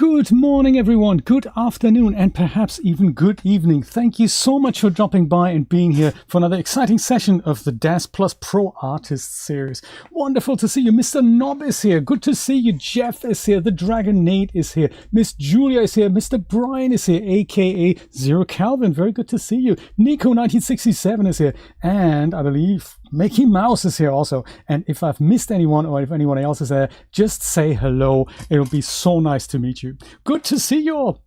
Good morning, everyone. Good afternoon, and perhaps even good evening. Thank you so much for dropping by and being here for another exciting session of the Daz Plus Pro Artist Series. Wonderful to see you. Mr. Knob is here. Good to see you. Jeff is here. The Dragon Nate is here. Miss Julia is here. Mr. Brian is here, aka Zero Calvin. Very good to see you. Nico 1967 is here. And I believe Mickey Mouse is here also. And if I've missed anyone or if anyone else is there, just say hello. It'll be so nice to meet you. Good to see you all.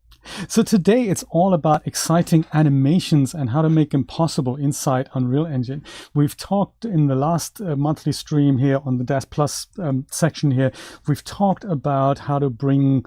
So today it's all about exciting animations and how to make them possible inside Unreal Engine. We've talked in the last monthly stream here on the Daz Plus section here. We've talked about how to bring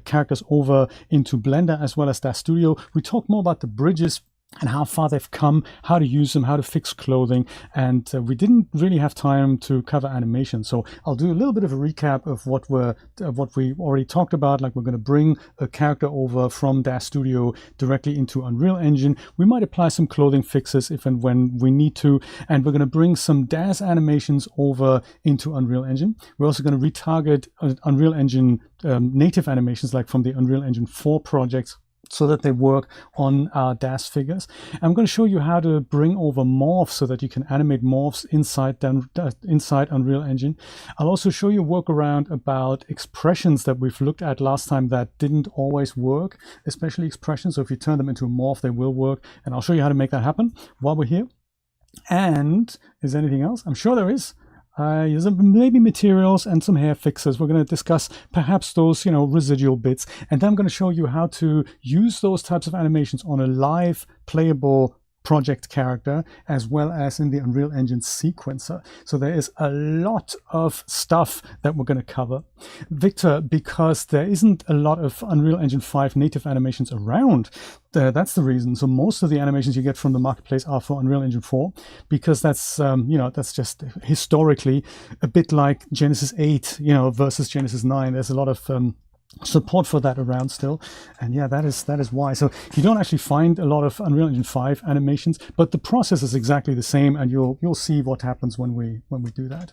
characters over into Blender as well as Daz Studio. We talked more about the bridges and how far they've come, how to use them, how to fix clothing, and we didn't really have time to cover animation. So I'll do a little bit of a recap of what we already talked about. Like, we're going to bring a character over from Daz Studio directly into Unreal Engine. We might apply some clothing fixes if and when we need to, and we're going to bring some Daz animations over into Unreal Engine. We're also going to retarget Unreal Engine native animations, like from the Unreal Engine 4 projects, so that they work on our Daz figures. I'm going to show you how to bring over morphs so that you can animate morphs inside Unreal Engine. I'll also show you a workaround about expressions that we've looked at last time that didn't always work, especially expressions. So if you turn them into a morph, they will work. And I'll show you how to make that happen while we're here. And is there anything else? I'm sure there is. There's maybe materials and some hair fixes. We're going to discuss perhaps those, residual bits. And then I'm going to show you how to use those types of animations on a live playable project character, as well as in the Unreal Engine sequencer. So there is a lot of stuff that we're going to cover. Victor, because there isn't a lot of Unreal Engine 5 native animations around, that's the reason. So most of the animations you get from the marketplace are for Unreal Engine 4, because that's that's just historically a bit like Genesis 8 versus Genesis 9. There's a lot of support for that around still, and yeah, that is why. So you don't actually find a lot of Unreal Engine 5 animations, but the process is exactly the same, and you'll see what happens when we do that.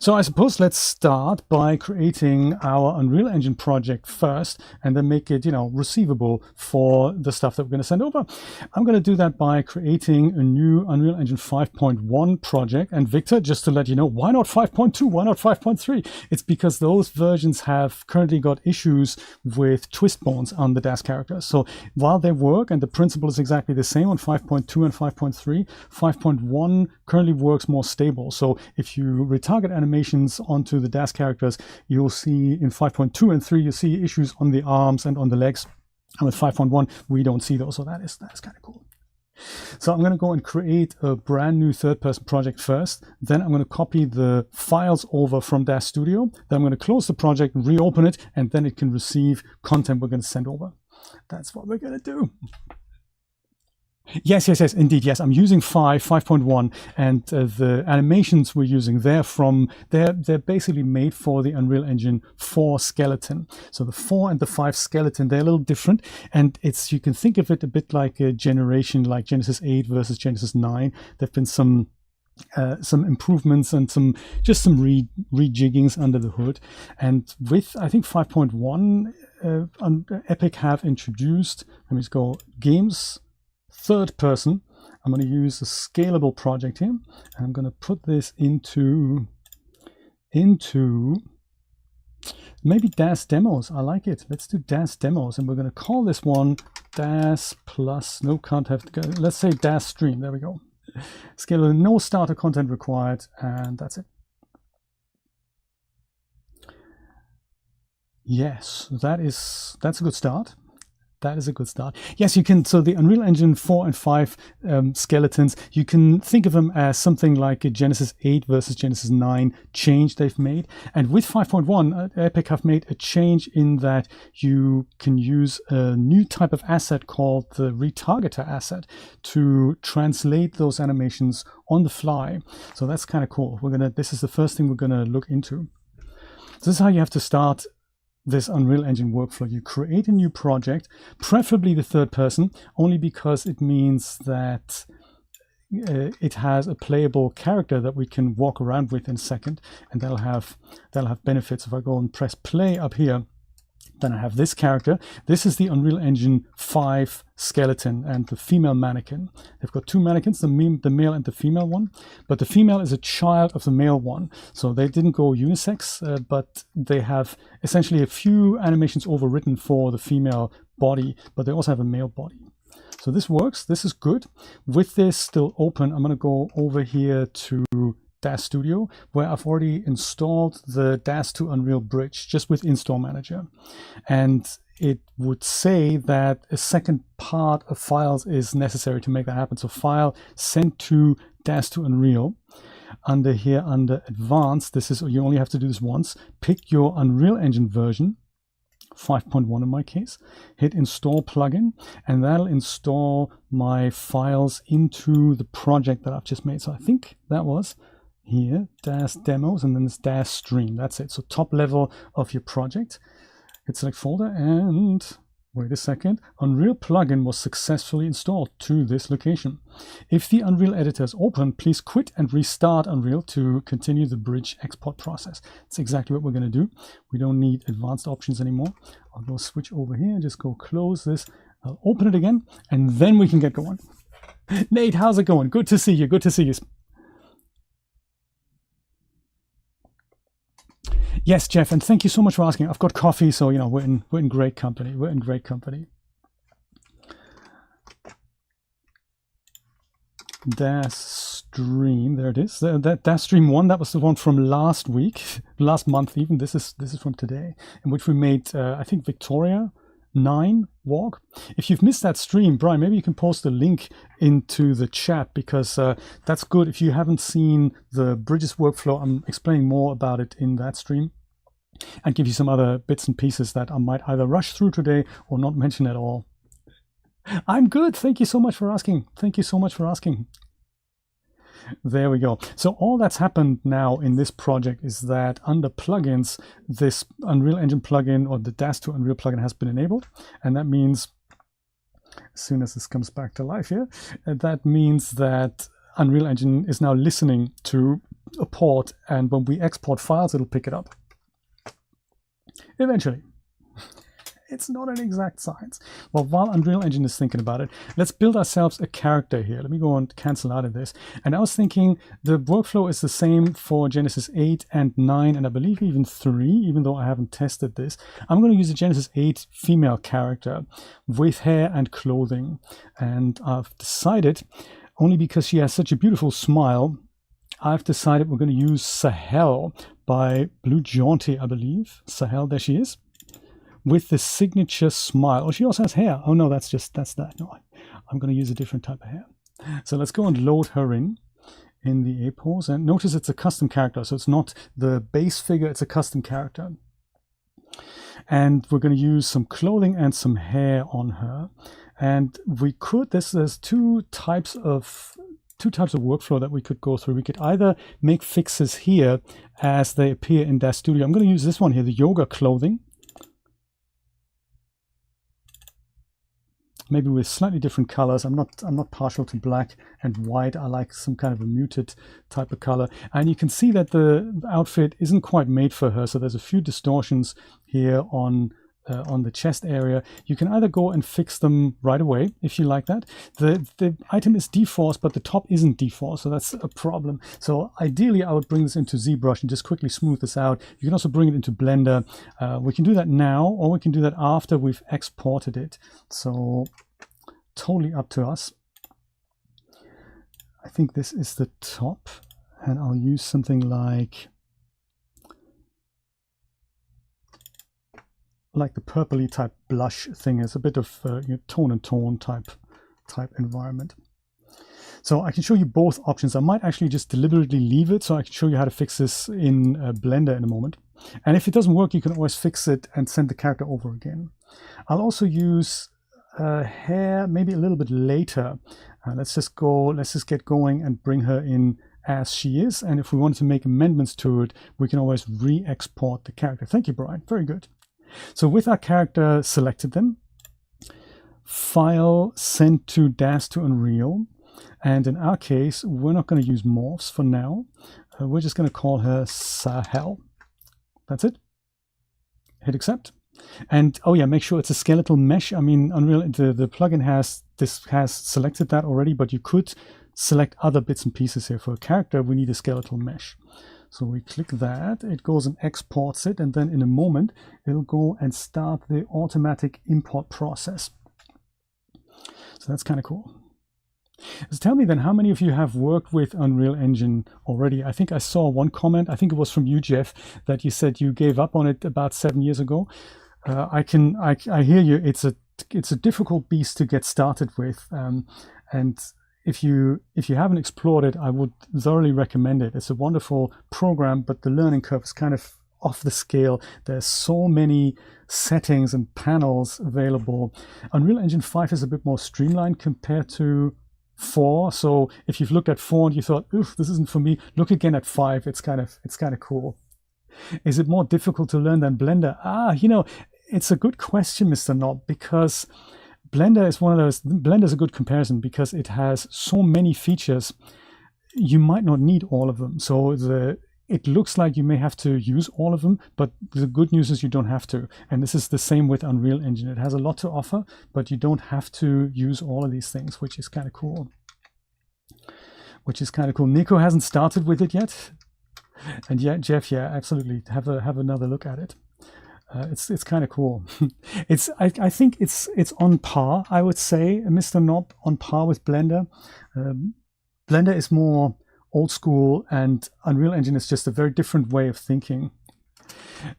So I suppose let's start by creating our Unreal Engine project first, and then make it, receivable for the stuff that we're going to send over. I'm going to do that by creating a new Unreal Engine 5.1 project. And Victor, just to let you know, why not 5.2? Why not 5.3? It's because those versions have currently got issues with twist bones on the Daz characters. So while they work and the principle is exactly the same on 5.2 and 5.3, 5.1 currently works more stable. So if you retarget animations onto the Daz characters, you'll see in 5.2 and 3 you see issues on the arms and on the legs, and with 5.1 we don't see those. So that is kind of cool. So I'm going to go and create a brand new third-person project first. Then I'm going to copy the files over from Daz Studio. Then I'm going to close the project and reopen it, and then it can receive content we're going to send over. That's what we're going to do. Yes, indeed. Yes, I'm using 5.1, and the animations we're using, they're basically made for the Unreal Engine 4 skeleton. So the 4 and the 5 skeleton, they're a little different, and you can think of it a bit like a generation like Genesis 8 versus Genesis 9. There've been some improvements and some rejiggings under the hood. And with, I think, 5.1, Epic have introduced, let me just go, games third person. I'm going to use a scalable project here, and I'm going to put this into maybe Daz demos. I like it. Let's do Daz demos, and we're going to call this one Daz Plus. No, can't have to go. Let's say Daz Stream. There we go. Scalable, no starter content required, and that's it. Yes, that's a good start. That is a good start. Yes, you can. So the Unreal Engine 4 and 5 skeletons, you can think of them as something like a Genesis 8 versus Genesis 9 change they've made. And with 5.1, Epic have made a change in that you can use a new type of asset called the Retargeter asset to translate those animations on the fly. So that's kind of cool. This is the first thing we're going to look into. So this is how you have to start this Unreal Engine workflow. You create a new project, preferably the third person, only because it means that it has a playable character that we can walk around with in a second, and that'll have benefits. If I go and press play up here, Then I have this character. This is the Unreal Engine 5 skeleton and the female mannequin. They've got two mannequins, the male and the female one, but the female is a child of the male one. So they didn't go unisex, but they have essentially a few animations overwritten for the female body, but they also have a male body. So this works. This is good. With this still open, I'm going to go over here to Daz Studio, where I've already installed the Daz to Unreal bridge just with Install Manager. And it would say that a second part of files is necessary to make that happen. So file send to Daz to Unreal. Under here, under advanced, this is, you only have to do this once. Pick your Unreal Engine version, 5.1 in my case, hit install plugin, and that'll install my files into the project that I've just made. So I think that was here, Daz demos, and then this Daz stream. That's it. So top level of your project. Hit select folder, and wait a second. Unreal plugin was successfully installed to this location. If the Unreal editor is open, please quit and restart Unreal to continue the bridge export process. That's exactly what we're going to do. We don't need advanced options anymore. I'll go switch over here and just go close this. I'll open it again, and then we can get going. Nate, how's it going? Good to see you. Good to see you. Yes, Jeff, and thank you so much for asking. I've got coffee, so you know we're in great company. We're in great company. Daz stream, there it is. That Daz stream 1, that was the one from last week, last month even. This is from today, in which we made I think Victoria 9 walk. If you've missed that stream, Brian, maybe you can post a link into the chat, because that's good. If you haven't seen the bridges workflow, I'm explaining more about it in that stream, and give you some other bits and pieces that I might either rush through today or not mention at all. I'm good. Thank you so much for asking. Thank you so much for asking. There we go. So all that's happened now in this project is that under plugins, this Unreal Engine plugin, or the Daz to Unreal plugin, has been enabled. And that means, as soon as this comes back to life here, that means that Unreal Engine is now listening to a port, and when we export files, it'll pick it up. Eventually. It's not an exact science. Well, while Unreal Engine is thinking about it, let's build ourselves a character here. Let me go and cancel out of this. And I was thinking the workflow is the same for Genesis 8 and 9, and I believe even 3, even though I haven't tested this. I'm going to use a Genesis 8 female character with hair and clothing. And I've decided, only because she has such a beautiful smile, I've decided we're going to use Sahel by Blue Jaunty, I believe. Sahel, there she is, with the signature smile. Oh, she also has hair. Oh no, that's that. No, I'm going to use a different type of hair. So let's go and load her in the A pose. And notice it's a custom character. So it's not the base figure, it's a custom character. And we're going to use some clothing and some hair on her. And we could, there's two types of workflow that we could go through. We could either make fixes here as they appear in Daz Studio. I'm going to use this one here, the yoga clothing. Maybe with slightly different colors. I'm not partial to black and white. I like some kind of a muted type of color. And you can see that the outfit isn't quite made for her. So there's a few distortions here on the chest area. You can either go and fix them right away if you like that. The item is deforced, but the top isn't deforced, so that's a problem. So ideally I would bring this into ZBrush and just quickly smooth this out. You can also bring it into Blender. We can do that now, or we can do that after we've exported it. So totally up to us. I think this is the top, and I'll use something like the purpley type blush thing. It's a bit of tone and tone type environment. So I can show you both options. I might actually just deliberately leave it so I can show you how to fix this in Blender in a moment. And if it doesn't work, you can always fix it and send the character over again. I'll also use hair maybe a little bit later. Let's just get going and bring her in as she is. And if we wanted to make amendments to it, we can always re-export the character. Thank you, Brian. Very good. So with our character selected, then file send to Daz to Unreal, and in our case we're not going to use morphs for now. We're just going to call her Sahel. That's it. Hit accept. And oh yeah, make sure it's a skeletal mesh. I mean, Unreal, the plugin has selected that already, but you could select other bits and pieces here. For a character, we need a skeletal mesh. So we click that, it goes and exports it, and then in a moment, it'll go and start the automatic import process. So that's kind of cool. So tell me then, how many of you have worked with Unreal Engine already? I think I saw one comment, I think it was from you, Jeff, that you said you gave up on it about 7 years ago. I hear you. It's a difficult beast to get started with, and if you haven't explored it, I would thoroughly recommend it. It's a wonderful program, but the learning curve is kind of off the scale. There's so many settings and panels available. Unreal Engine 5 is a bit more streamlined compared to 4. So if you've looked at 4 and you thought, oof, this isn't for me, look again at 5. It's kind of cool. Is it more difficult to learn than Blender? It's a good question, Mr. Knob, because Blender is one of those. Blender is a good comparison because it has so many features. You might not need all of them. So it looks like you may have to use all of them, but the good news is you don't have to. And this is the same with Unreal Engine. It has a lot to offer, but you don't have to use all of these things, which is kind of cool. Nico hasn't started with it yet. And yeah, Jeff, yeah, absolutely. Have another look at it. It's kind of cool. I think it's on par, I would say, Mr. Knob, on par with Blender. Blender is more old school, and Unreal Engine is just a very different way of thinking.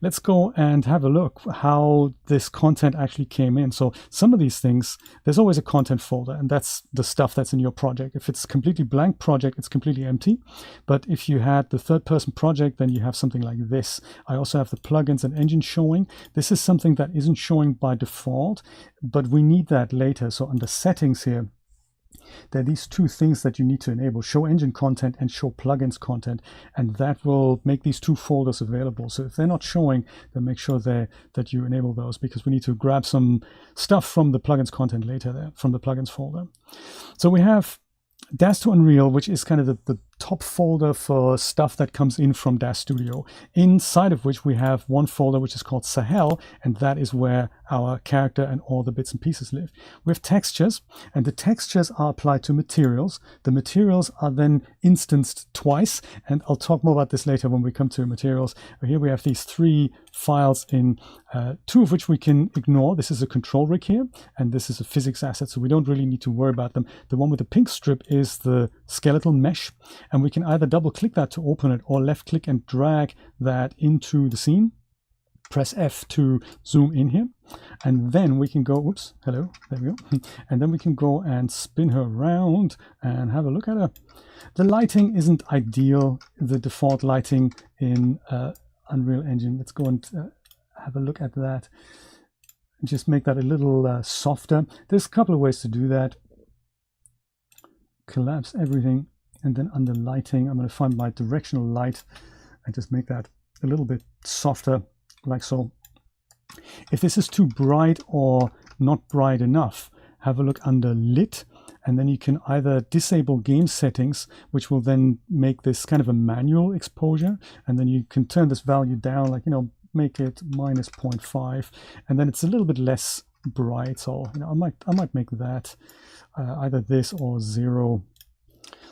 Let's go and have a look how this content actually came in. So some of these things, there's always a content folder, and that's the stuff that's in your project. If it's a completely blank project, it's completely empty. But if you had the third-person project, then you have something like this. I also have the plugins and engine showing. This is something that isn't showing by default, but we need that later. So under settings here, there are these two things that you need to enable: show engine content and show plugins content, and that will make these two folders available. So if they're not showing, then make sure that you enable those, because we need to grab some stuff from the plugins content later there, from the plugins folder. So we have Daz to Unreal, which is kind of the top folder for stuff that comes in from Daz Studio, inside of which we have one folder which is called Sahel, and that is where our character and all the bits and pieces live. We have textures, and the textures are applied to materials. The materials are then instanced twice, and I'll talk more about this later when we come to materials. Here we have these 3 files, in 2 of which we can ignore. This is a control rig here, and this is a physics asset, so we don't really need to worry about them. The one with the pink strip is the skeletal mesh, and we can either double click that to open it, or left click and drag that into the scene. Press F to zoom in here, and then we can go, oops, hello, there we go. And then we can go and spin her around and have a look at her. The lighting isn't ideal, the default lighting in Unreal Engine. Let's go and have a look at that and just make that a little softer. There's a couple of ways to do that. Collapse everything, and then under lighting, I'm going to find my directional light and just make that a little bit softer, like so. If this is too bright or not bright enough, have a look under lit, and then you can either disable game settings, which will then make this kind of a manual exposure, and then you can turn this value down, like, make it minus 0.5, and then it's a little bit less bright. So I might make that either this or 0.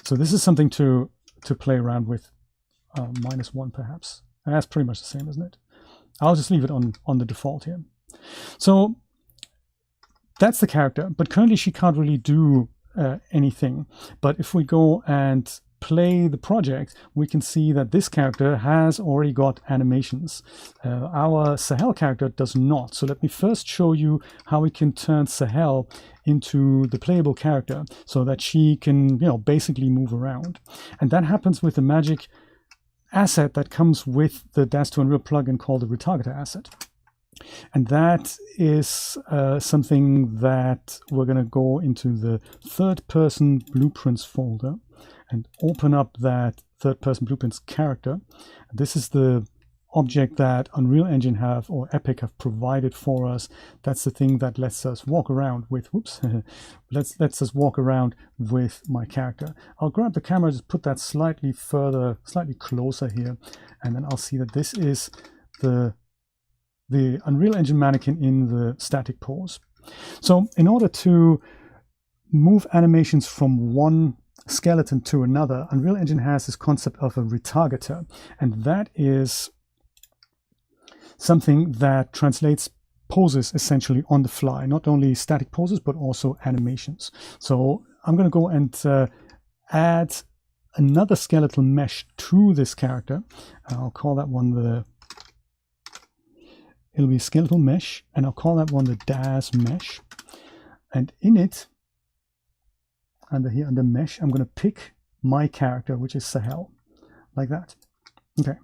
So this is something to play around with. -1 perhaps, and that's pretty much the same, isn't it? I'll just leave it on the default here. So that's the character, but currently she can't really do anything. But if we go and play the project, we can see that this character has already got animations. Our Sahel character does not. So let me first show you how we can turn Sahel into the playable character so that she can, basically move around. And that happens with the magic asset that comes with the Daz to Unreal plugin called the Retargeter asset. And that is something that we're going to go into the third-person blueprints folder and open up that third-person blueprints character. This is the object that Unreal Engine or Epic have provided for us. That's the thing that lets us walk around with, whoops, lets us walk around with my character. I'll grab the camera, just put that slightly closer here, and then I'll see that this is the the Unreal Engine mannequin in the static pose. So in order to move animations from one skeleton to another, Unreal Engine has this concept of a retargeter, and that is something that translates poses essentially on the fly, not only static poses but also animations. So I'm going to go and add another skeletal mesh to this character. I'll call that one it'll be a skeletal mesh, and I'll call that one the Daz mesh. And in it, under mesh, I'm going to pick my character, which is Sahel, like that. Okay.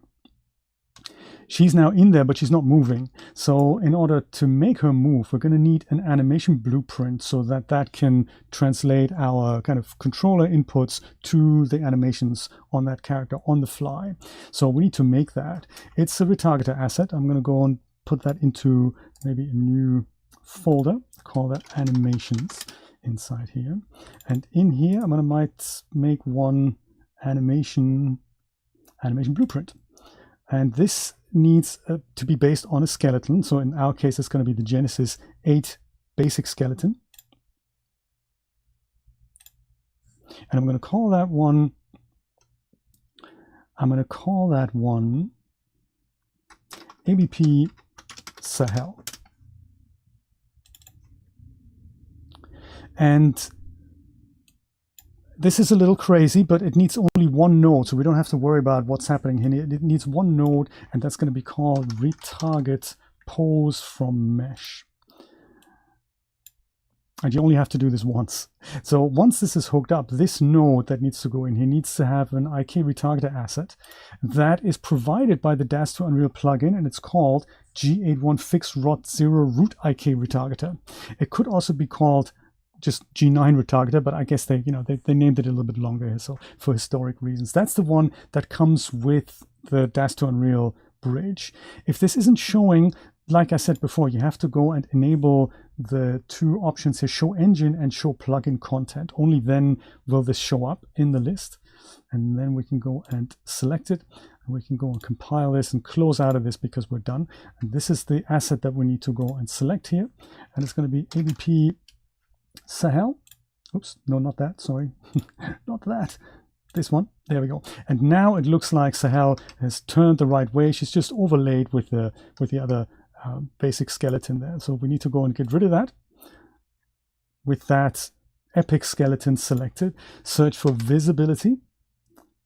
She's now in there, but she's not moving. So in order to make her move, we're going to need an animation blueprint so that that can translate our kind of controller inputs to the animations on that character on the fly. So we need to make that. It's a retargeter asset. I'm going to go and put that into maybe a new folder, call that animations inside here. And in here, I'm going to might make one animation blueprint. And this needs to be based on a skeleton. So in our case, it's going to be the Genesis 8 basic skeleton. And I'm going to call that one, ABP Sahel. And this is a little crazy, but it needs only one node, so we don't have to worry about what's happening here. It needs one node, and that's going to be called retarget pose from mesh. And you only have to do this once. So once this is hooked up, this node that needs to go in here needs to have an IK retargeter asset that is provided by the Daz to Unreal plugin, and it's called G81 Fix Rot 0 Root IK retargeter. It could also be called just G9 retargeter, but I guess they named it a little bit longer here, so for historic reasons. That's the one that comes with the Daz to Unreal bridge. If this isn't showing, like I said before, you have to go and enable the two options here, show engine and show plugin content. Only then will this show up in the list. And then we can go and select it, and we can go and compile this and close out of this because we're done. And this is the asset that we need to go and select here, and it's going to be ABP Sahel. Oops, no, not that, sorry. Not that. This one. There we go. And now it looks like Sahel has turned the right way. She's just overlaid with the other basic skeleton there. So we need to go and get rid of that. With that epic skeleton selected, search for visibility,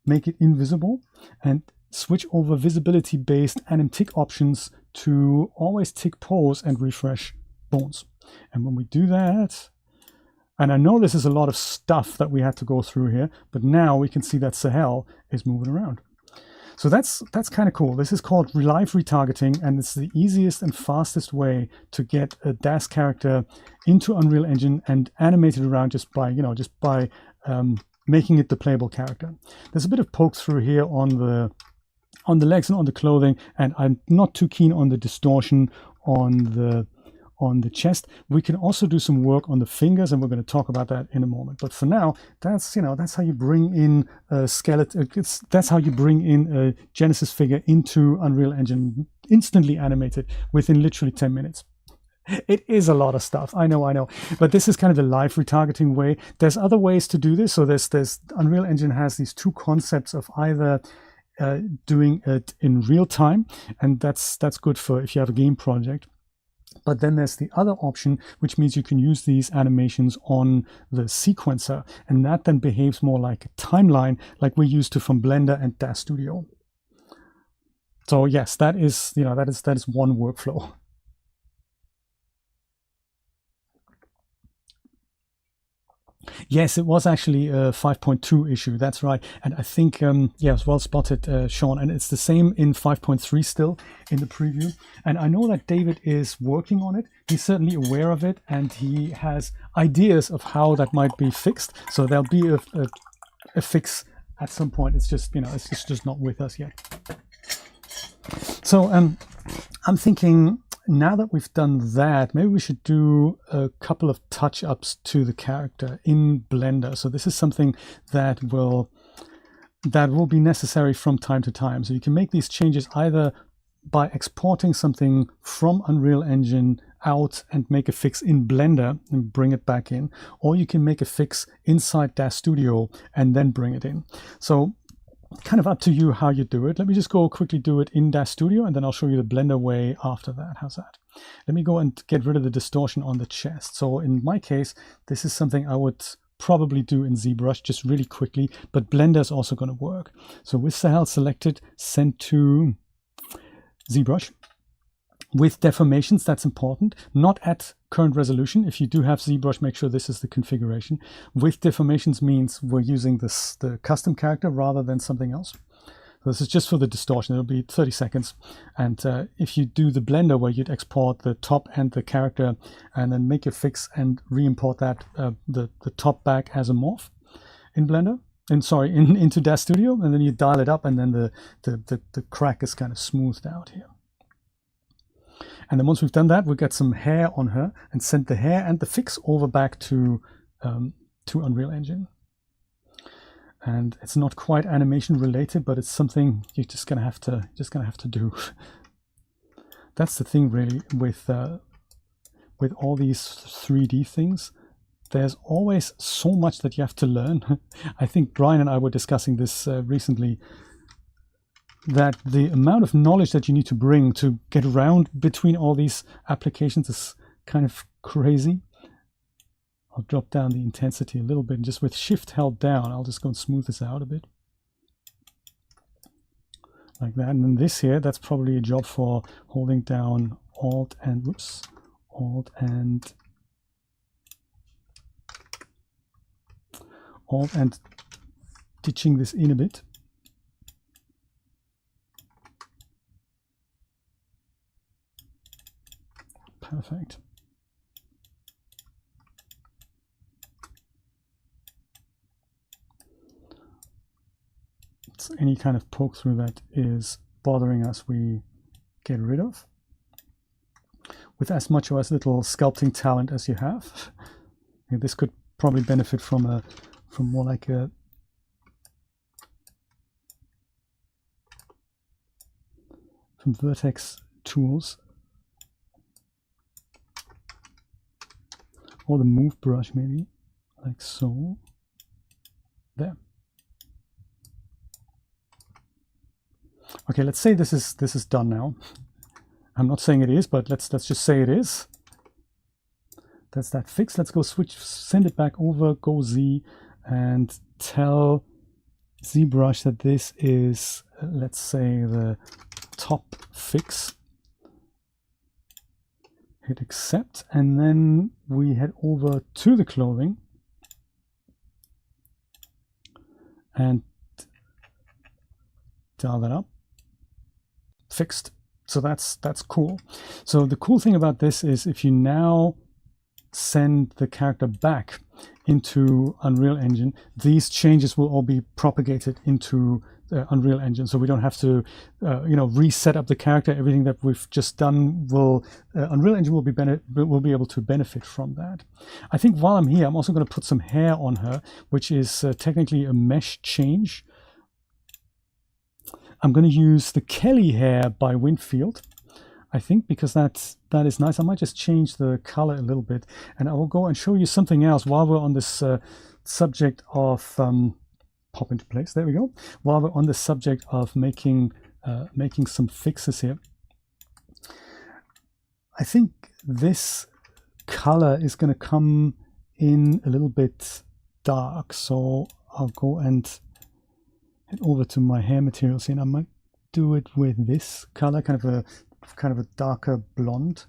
make it invisible, and switch over visibility based anim tick options to always tick pose and refresh bones. And when we do that, and I know this is a lot of stuff that we had to go through here, but now we can see that Sahel is moving around. So that's kind of cool. This is called live retargeting, and it's the easiest and fastest way to get a Daz character into Unreal Engine and animate it around just by making it the playable character. There's a bit of poke through here on the legs and on the clothing, and I'm not too keen on the distortion on the chest. We can also do some work on the fingers, and we're going to talk about that in a moment. But for now, that's how you bring in a skeleton. That's how you bring in a Genesis figure into Unreal Engine, instantly animated within literally 10 minutes. It is a lot of stuff. I know. But this is kind of the live retargeting way. There's other ways to do this. So there's Unreal Engine has these two concepts of either doing it in real time, and that's good for if you have a game project. But then there's the other option, which means you can use these animations on the sequencer, and that then behaves more like a timeline, like we're used to from Blender and Daz Studio. So yes, that is one workflow. Yes, it was actually a 5.2 issue. That's right. And I think, yes, well spotted, Sean. And it's the same in 5.3 still in the preview. And I know that David is working on it. He's certainly aware of it, and he has ideas of how that might be fixed. So there'll be a fix at some point. It's just, it's just not with us yet. So I'm thinking, now that we've done that, maybe we should do a couple of touch-ups to the character in Blender. So this is something that will be necessary from time to time. So you can make these changes either by exporting something from Unreal Engine out and make a fix in Blender and bring it back in, or you can make a fix inside Daz Studio and then bring it in. So kind of up to you how you do it. Let me just go quickly do it in Daz Studio, and then I'll show you the Blender way after that. How's that? Let me go and get rid of the distortion on the chest. So in my case, this is something I would probably do in ZBrush just really quickly, but Blender is also going to work. So with Sahel selected, send to ZBrush. With deformations, that's important, not at current resolution. If you do have ZBrush, make sure this is the configuration. With deformations means we're using the custom character rather than something else. So this is just for the distortion. It'll be 30 seconds. And if you do the Blender where you'd export the top and the character and then make a fix and re-import that, the top back as a morph in Blender, into Daz Studio, and then you dial it up, and then the crack is kind of smoothed out here. And then once we've done that, we'll get some hair on her and send the hair and the fix over back to Unreal Engine. And it's not quite animation related, but it's something you're just gonna have to do. That's the thing really with all these 3D things. There's always so much that you have to learn. I think Brian and I were discussing this recently, that the amount of knowledge that you need to bring to get around between all these applications is kind of crazy. I'll drop down the intensity a little bit, and just with Shift held down, I'll just go and smooth this out a bit. Like that. And then this here, that's probably a job for holding down Alt and ditching this in a bit. Perfect. So any kind of poke through that is bothering us, we get rid of with as much or as little sculpting talent as you have. This could probably benefit from more like a from vertex tools. Or the move brush, maybe, like so. There. Okay, let's say this is done now. I'm not saying it is, but let's just say it is. That's that fix. Let's go send it back over, go Z, and tell ZBrush that this is, let's say, the top fix. Hit accept, and then we head over to the clothing and dial that up. Fixed. So that's cool. So the cool thing about this is if you now send the character back into Unreal Engine, these changes will all be propagated into Unreal Engine, so we don't have to reset up the character. Everything that we've just done will Unreal Engine will be able to benefit from that. I think while I'm here, I'm also going to put some hair on her, which is technically a mesh change. I'm going to use the Kelly hair by Winfield, I think, because that is nice. I might just change the color a little bit, and I will go and show you something else while we're on this subject of pop into place. There we go. While we're on the subject of making some fixes here, I think this color is going to come in a little bit dark, so I'll go and head over to my hair materials here, and I might do it with this color, kind of a darker blonde.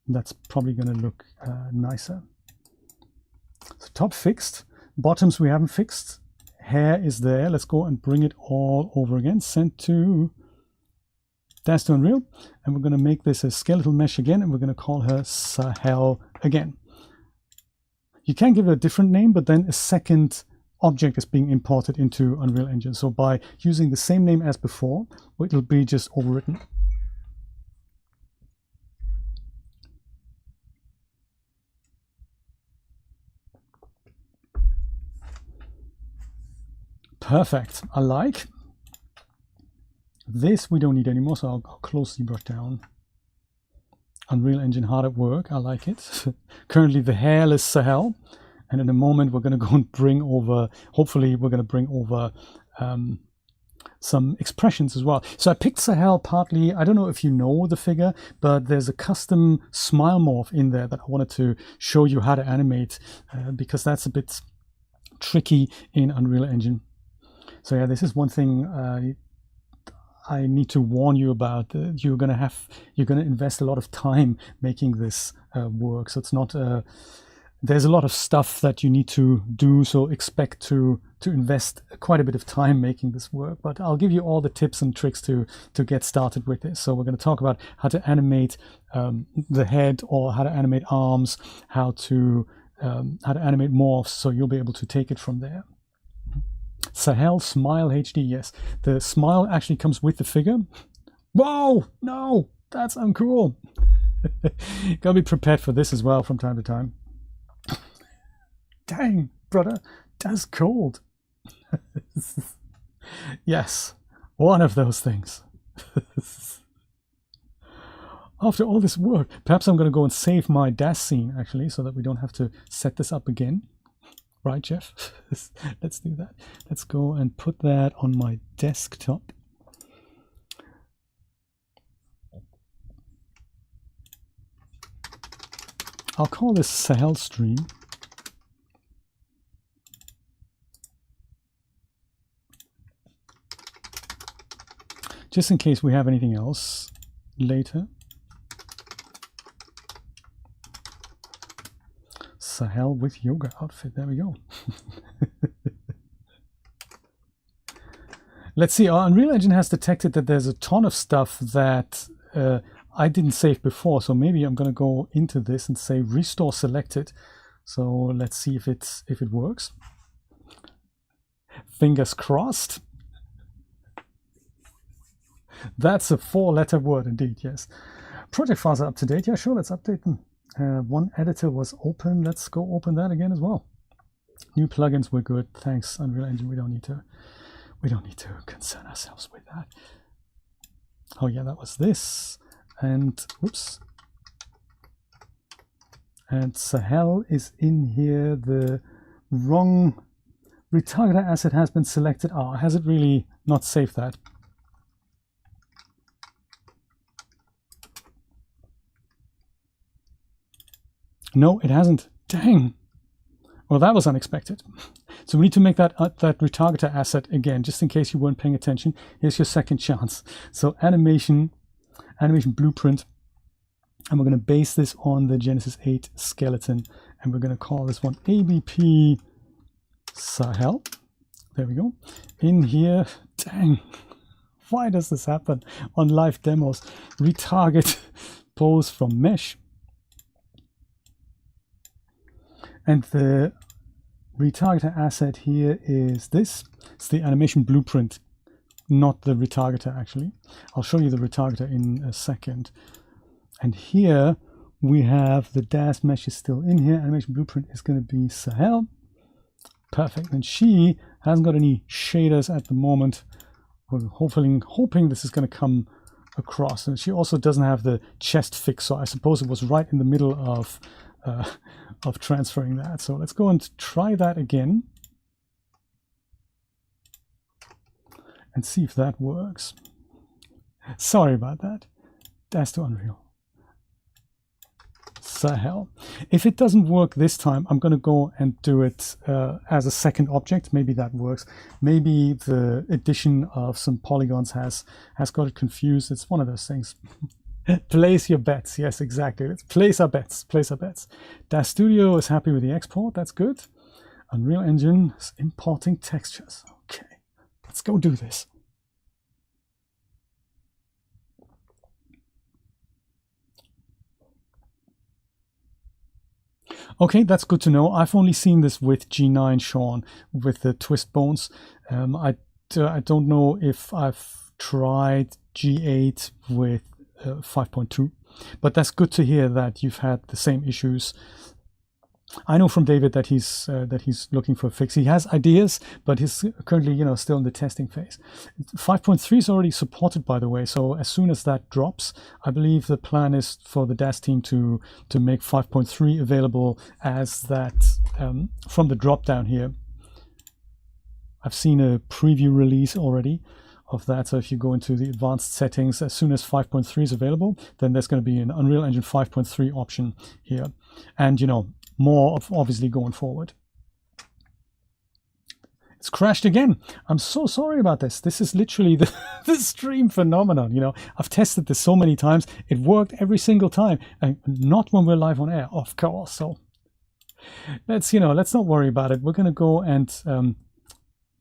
That's probably going to look nicer. So top fixed, bottoms we haven't fixed. Hair is there. Let's go and bring it all over again. Send to Daz to Unreal, and we're going to make this a skeletal mesh again, and we're going to call her Sahel again. You can give it a different name, but then a second object is being imported into Unreal Engine. So by using the same name as before, it'll be just overwritten. Perfect. I like. This we don't need anymore, so I'll close ZBrush down. Unreal Engine hard at work, I like it. Currently the hairless Sahel, and in a moment we're going to go and bring over, hopefully we're going to bring over some expressions as well. So I picked Sahel partly, I don't know if you know the figure, but there's a custom smile morph in there that I wanted to show you how to animate, because that's a bit tricky in Unreal Engine. So yeah, this is one thing I need to warn you about. You're going to invest a lot of time making this work. So it's not, there's a lot of stuff that you need to do. So expect to invest quite a bit of time making this work, but I'll give you all the tips and tricks to get started with this. So we're going to talk about how to animate the head, or how to animate arms, how to animate morphs. So you'll be able to take it from there. Sahel Smile HD, yes. The smile actually comes with the figure. Whoa, no, that's uncool. Gotta be prepared for this as well from time to time. Dang, brother, that's cold. Yes, one of those things. After all this work, perhaps I'm going to go and save my Daz scene, actually, so that we don't have to set this up again. Right, Jeff? Let's do that. Let's go and put that on my desktop. I'll call this Sahel stream. Just in case we have anything else later. Sahel with yoga outfit. There we go. Let's see. Our Unreal Engine has detected that there's a ton of stuff that I didn't save before. So maybe I'm going to go into this and say restore selected. So let's see if it works. Fingers crossed. That's a 4-letter word indeed. Yes. Project files are up to date. Yeah, sure. Let's update them. One editor was open. Let's go open that again as well. New plugins were good. Thanks, Unreal Engine. We don't need to concern ourselves with that. Oh yeah, that was this. And whoops. And Sahel is in here. The wrong retargeter asset has been selected. Oh, has it really not saved that? No, it hasn't. Dang. Well, that was unexpected. So we need to make that retargeter asset again, just in case you weren't paying attention. Here's your second chance. So animation blueprint, and we're going to base this on the Genesis 8 skeleton, and we're going to call this one ABP Sahel. There we go. In here, dang, why does this happen on live demos? Retarget pose from mesh. And the retargeter asset here is this. It's the animation blueprint, not the retargeter actually. I'll show you the retargeter in a second. And here we have the Daz mesh is still in here. Animation blueprint is going to be Sahel. Perfect. And she hasn't got any shaders at the moment. We're hoping this is going to come across. And she also doesn't have the chest fix, so I suppose it was right in the middle of transferring that. So let's go and try that again and see if that works. Sorry about that. Daz to Unreal. Sahel. If it doesn't work this time, I'm going to go and do it as a second object. Maybe that works. Maybe the addition of some polygons has got it confused. It's one of those things. Place your bets. Yes, exactly. Let's place our bets. Place our bets. Daz Studio is happy with the export. That's good. Unreal Engine is importing textures. Okay, let's go do this. Okay, that's good to know. I've only seen this with G9, Sean, with the twist bones. I don't know if I've tried G8 with 5.2, but that's good to hear that you've had the same issues I know from David that he's looking for a fix. He has ideas, but he's currently, still in the testing phase. 5.3 is already supported, by the way. So as soon as that drops, I believe the plan is for the Daz team to make 5.3 available as that from the drop down here. I've seen a preview release already of that. So if you go into the advanced settings, as soon as 5.3 is available, then there's going to be an Unreal Engine 5.3 option here. And, more of obviously going forward. It's crashed again. I'm so sorry about this. This is literally the stream phenomenon. I've tested this so many times. It worked every single time, and not when we're live on air, of course. So let's not worry about it. We're going to go and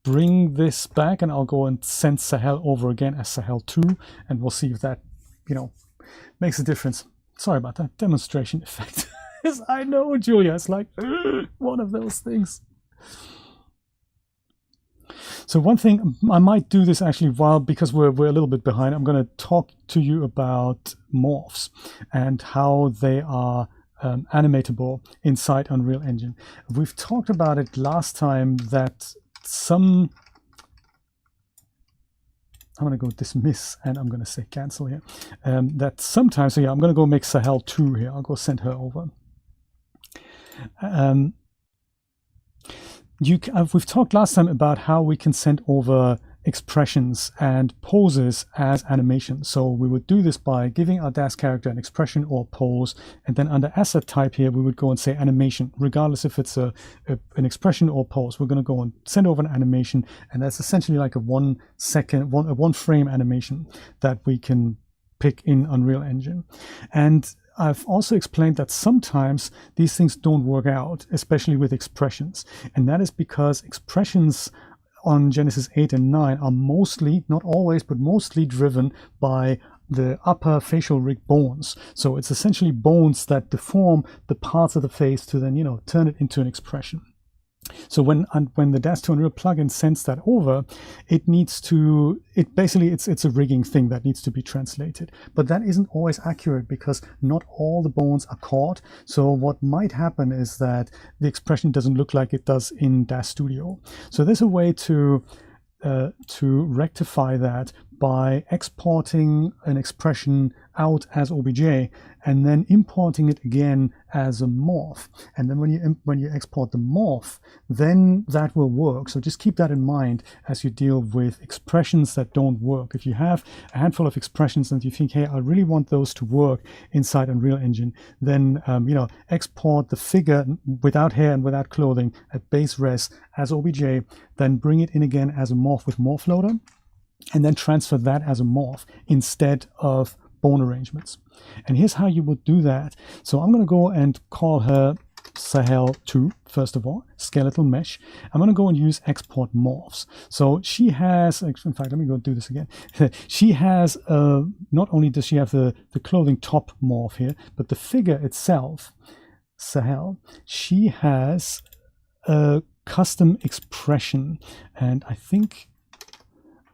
bring this back, and I'll go and send Sahel over again as Sahel 2, and we'll see if that makes a difference. Sorry about that demonstration effect. I know, Julia, it's like one of those things. So one thing, I might do this actually because we're a little bit behind. I'm going to talk to you about morphs and how they are animatable inside Unreal Engine. We've talked about it last time that I'm going to go dismiss, and I'm going to say cancel here. That sometimes, so yeah, I'm going to go make Sahel 2 here. I'll go send her over. We've talked last time about how we can send over expressions and poses as animation. So we would do this by giving our Daz character an expression or pose, and then under asset type here we would go and say animation, regardless if it's an expression or pose. We're going to go and send over an animation, and that's essentially like a 1 frame animation that we can pick in Unreal Engine. And I've also explained that sometimes these things don't work out, especially with expressions. And that is because expressions on Genesis 8 and 9 are mostly, not always, but mostly driven by the upper facial rig bones. So it's essentially bones that deform the parts of the face to then, turn it into an expression. So when the Daz to Unreal plugin sends that over, it's a rigging thing that needs to be translated. But that isn't always accurate because not all the bones are caught. So what might happen is that the expression doesn't look like it does in Daz Studio. So there's a way to rectify that by exporting an expression out as OBJ and then importing it again as a morph. And then when you export the morph, then that will work. So just keep that in mind as you deal with expressions that don't work. If you have a handful of expressions and you think, hey, I really want those to work inside Unreal Engine, then export the figure without hair and without clothing at base res as OBJ, then bring it in again as a morph with morph loader, and then transfer that as a morph instead of bone arrangements. And here's how you would do that. So I'm going to go and call her Sahel 2, first of all, skeletal mesh. I'm going to go and use export morphs. So she has, in fact, let me go do this again. She has, not only does she have the clothing top morph here, but the figure itself, Sahel, she has a custom expression. And I think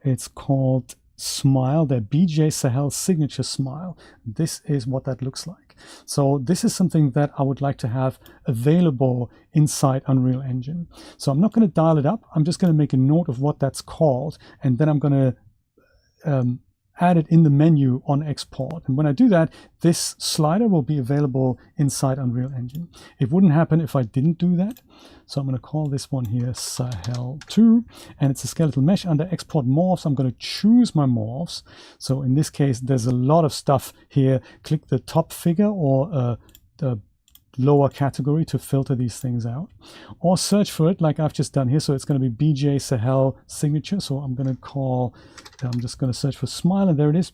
it's called smile, the BJ Sahel signature smile. This is what that looks like. So this is something that I would like to have available inside Unreal Engine. So I'm not going to dial it up. I'm just going to make a note of what that's called, and then I'm going to add it in the menu on export. And when I do that, this slider will be available inside Unreal Engine. It wouldn't happen if I didn't do that. So I'm going to call this one here Sahel 2, and it's a skeletal mesh. Under export morphs, I'm going to choose my morphs. So in this case, there's a lot of stuff here. Click the top figure or the lower category to filter these things out, or search for it like I've just done here. So it's going to be BJ Sahel signature. So I'm just going to search for smile, and there it is.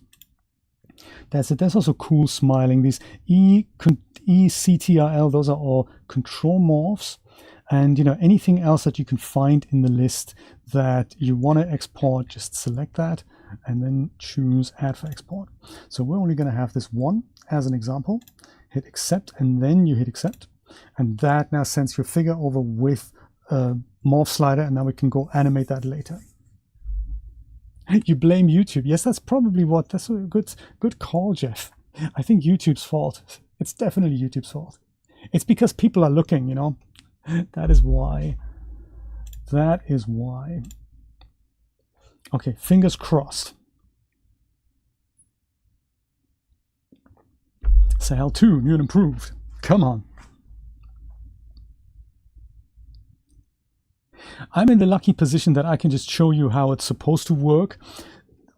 That's it. There's also cool smiling. These ECTRL, those are all control morphs. And anything else that you can find in the list that you want to export, just select that and then choose add for export. So we're only going to have this one as an example. Hit accept, and then you hit accept, and that now sends your figure over with a morph slider, and now we can go animate that later. You blame YouTube. Yes, that's probably that's a good call, Jeff. I think YouTube's fault. It's definitely YouTube's fault. It's because people are looking, you know. That is why. That is why. Okay, fingers crossed. Sahel 2, new and improved. Come on. I'm in the lucky position that I can just show you how it's supposed to work.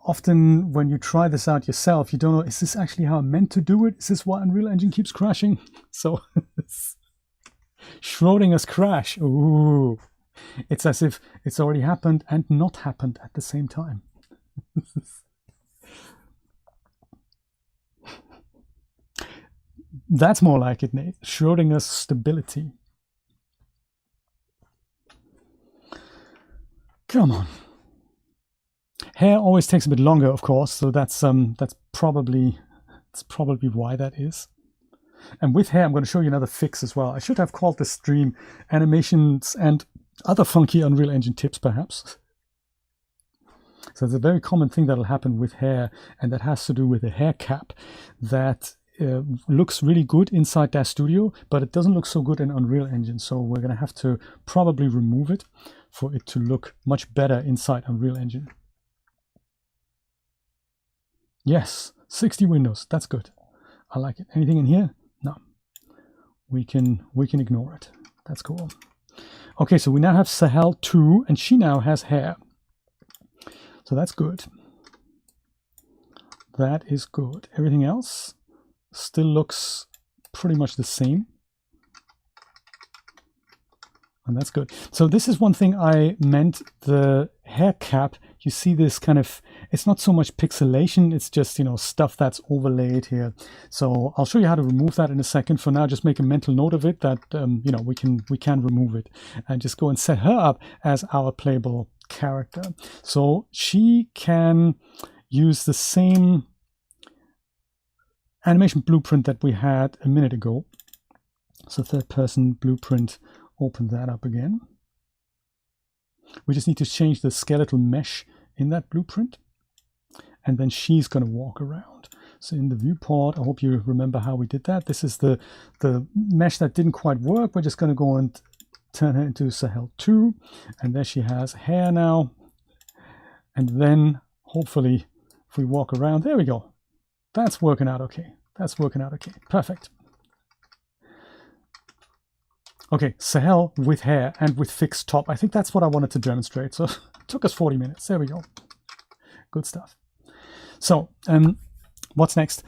Often when you try this out yourself, you don't know, is this actually how I'm meant to do it? Is this why Unreal Engine keeps crashing? So, Schrodinger's crash. Ooh. It's as if it's already happened and not happened at the same time. That's more like it, Nate. Schrodinger's stability. Come on. Hair always takes a bit longer, of course, so that's probably why that is. And with hair, I'm going to show you another fix as well. I should have called this stream Animations and Other Funky Unreal Engine Tips, perhaps. So it's a very common thing that'll happen with hair, and that has to do with a hair cap that looks really good inside Daz Studio, but it doesn't look so good in Unreal Engine. So we're going to have to probably remove it for it to look much better inside Unreal Engine. Yes, 60 windows. That's good. I like it. Anything in here? No. We can ignore it. That's cool. Okay, so we now have Sahel 2, and she now has hair. So that's good. That is good. Everything else still looks pretty much the same. And that's good. So this is one thing I meant, the hair cap. You see this kind of, it's not so much pixelation, it's just, you know, stuff that's overlaid here. So I'll show you how to remove that in a second. For now, just make a mental note of it that, you know, we can remove it and just go and set her up as our playable character. So she can use the same animation blueprint that we had a minute ago. So third person blueprint, open that up again. We just need to change the skeletal mesh in that blueprint, and then she's going to walk around. So in the viewport, I hope you remember how we did that. This is the mesh that didn't quite work. We're just going to go and turn her into Sahel 2, and there she has hair now. And then hopefully if we walk around, there we go. That's working out okay. That's working out okay. Perfect. Okay, Sahel with hair and with fixed top. I think that's what I wanted to demonstrate. So it took us 40 minutes. There we go. Good stuff. So what's next?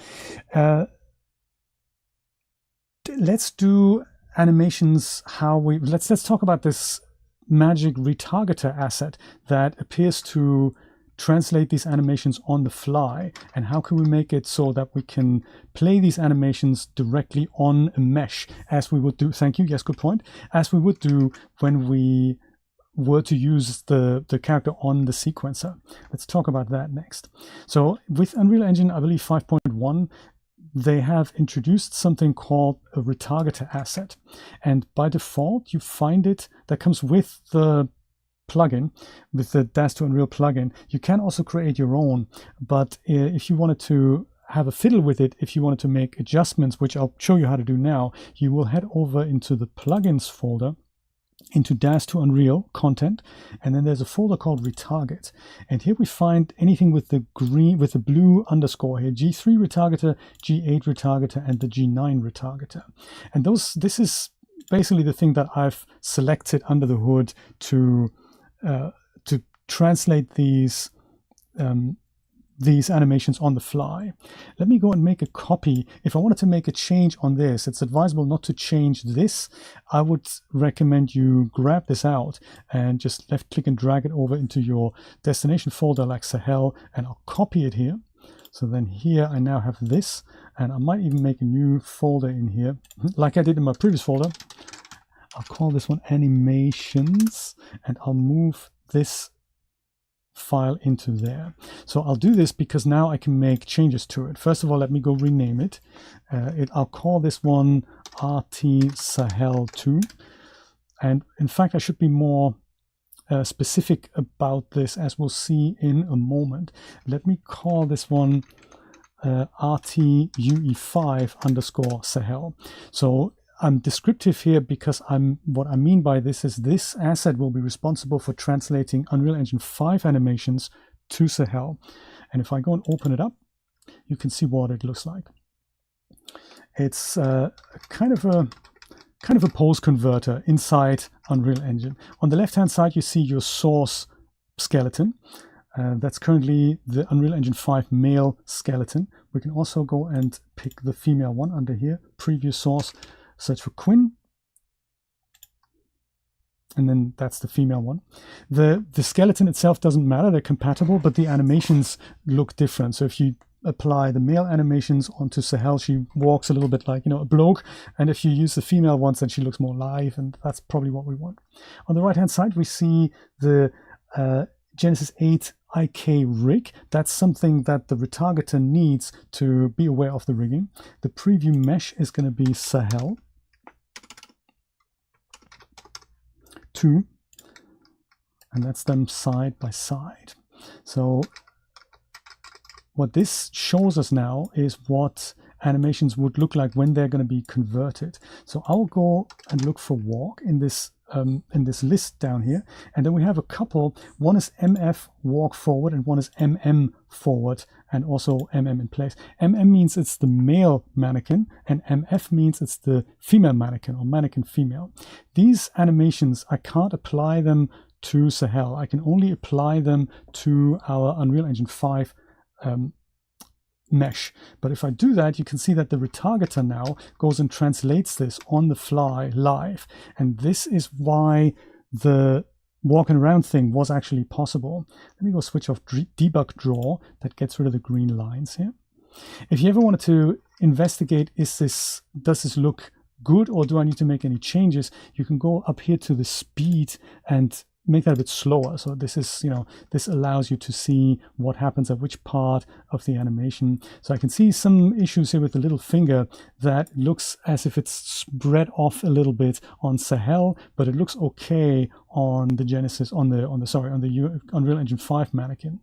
Let's do animations. Let's talk about this magic retargeter asset that appears to translate these animations on the fly, and how can we make it so that we can play these animations directly on a mesh, as we would do, thank you, yes, good point, as we would do when we were to use the character on the sequencer. Let's talk about that next. So with Unreal Engine, I believe 5.1, they have introduced something called a retargeter asset, and by default you find it, that comes with the plugin, with the Daz to Unreal plugin. You can also create your own, but if you wanted to have a fiddle with it, if you wanted to make adjustments, which I'll show you how to do now, you will head over into the plugins folder, into Daz to Unreal content, and then there's a folder called Retarget, and here we find anything with the green, with the blue underscore here, G3 Retargeter, G8 Retargeter, and the G9 Retargeter. And this is basically the thing that I've selected under the hood to translate these animations on the fly. Let me go and make a copy. If I wanted to make a change on this, it's advisable not to change this. I would recommend you grab this out and just left click and drag it over into your destination folder like Sahel, and I'll copy it here. So then here I now have this, and I might even make a new folder in here like I did in my previous folder. I'll call this one Animations, and I'll move this file into there. So I'll do this because now I can make changes to it. First of all, let me go rename it. I'll call this one RT Sahel 2. And in fact, I should be more specific about this, as we'll see in a moment. Let me call this one RT UE5 underscore Sahel. So I'm descriptive here because what I mean by this is this asset will be responsible for translating Unreal Engine 5 animations to Sahel. And if I go and open it up, you can see what it looks like. It's kind of a pose converter inside Unreal Engine. On the left-hand side, you see your source skeleton. That's currently the Unreal Engine 5 male skeleton. We can also go and pick the female one under here, preview source, search for Quinn, and then that's the female one. The skeleton itself doesn't matter, they're compatible, but the animations look different. So if you apply the male animations onto Sahel, she walks a little bit like, a bloke, and if you use the female ones, then she looks more live, and that's probably what we want. On the right hand side, we see the Genesis 8 IK rig. That's something that the retargeter needs to be aware of the rigging. The preview mesh is going to be Sahel 2, and that's them side by side. So what this shows us now is what animations would look like when they're going to be converted. So I'll go and look for walk in this list down here, and then we have a couple. One is MF walk forward and one is MM forward, and also MM in place. MM means it's the male mannequin, and MF means it's the female mannequin or mannequin female. These animations, I can't apply them to Sahel. I can only apply them to our Unreal Engine 5 mesh. But if I do that, you can see that the retargeter now goes and translates this on the fly live. And this is why the walking around thing was actually possible. Let me go switch off debug draw. That gets rid of the green lines here. If you ever wanted to investigate, does this look good, or do I need to make any changes, you can go up here to the speed and make that a bit slower. So this is, this allows you to see what happens at which part of the animation. So I can see some issues here with the little finger that looks as if it's spread off a little bit on Sahel, but it looks okay on the Genesis, on the Unreal Engine 5 mannequin.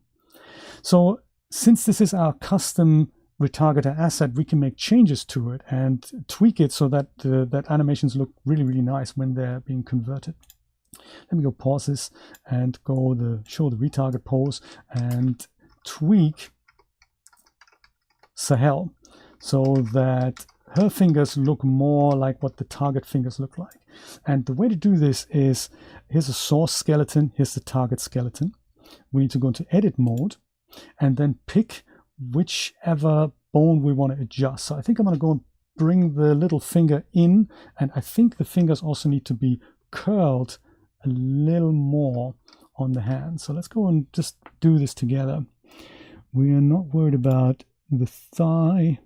So since this is our custom retargeter asset, we can make changes to it and tweak it so that that animations look really, really nice when they're being converted. Let me go pause this and show the retarget pose and tweak Sahel so that her fingers look more like what the target fingers look like. And the way to do this is, here's a source skeleton, here's the target skeleton. We need to go into edit mode and then pick whichever bone we want to adjust. So I think I'm going to go and bring the little finger in, and I think the fingers also need to be curled a little more on the hand. So let's go and just do this together. We are not worried about the thigh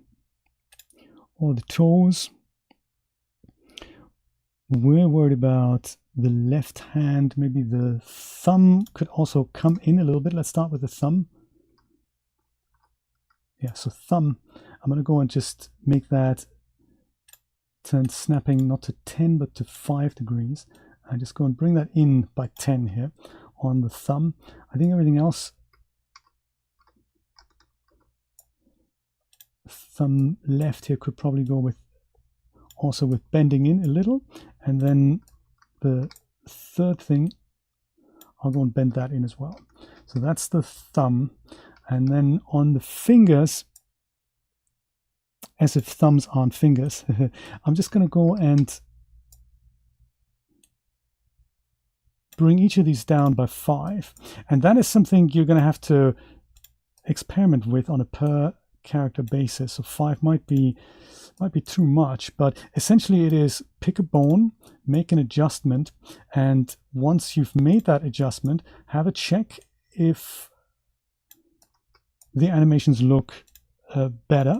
or the toes. We're worried about the left hand. Maybe the thumb could also come in a little bit. Let's start with the thumb. Yeah, so thumb. I'm going to go and just make that turn snapping not to 10 but to 5 degrees. I just go and bring that in by 10 here on the thumb. I think everything else, thumb left here could probably go with also with bending in a little. And then the third thing, I'll go and bend that in as well. So that's the thumb. And then on the fingers, as if thumbs aren't fingers, I'm just going to go and bring each of these down by 5. And that is something you're going to have to experiment with on a per character basis. So 5 might be too much, but essentially it is pick a bone, make an adjustment, and once you've made that adjustment, have a check if the animations look better.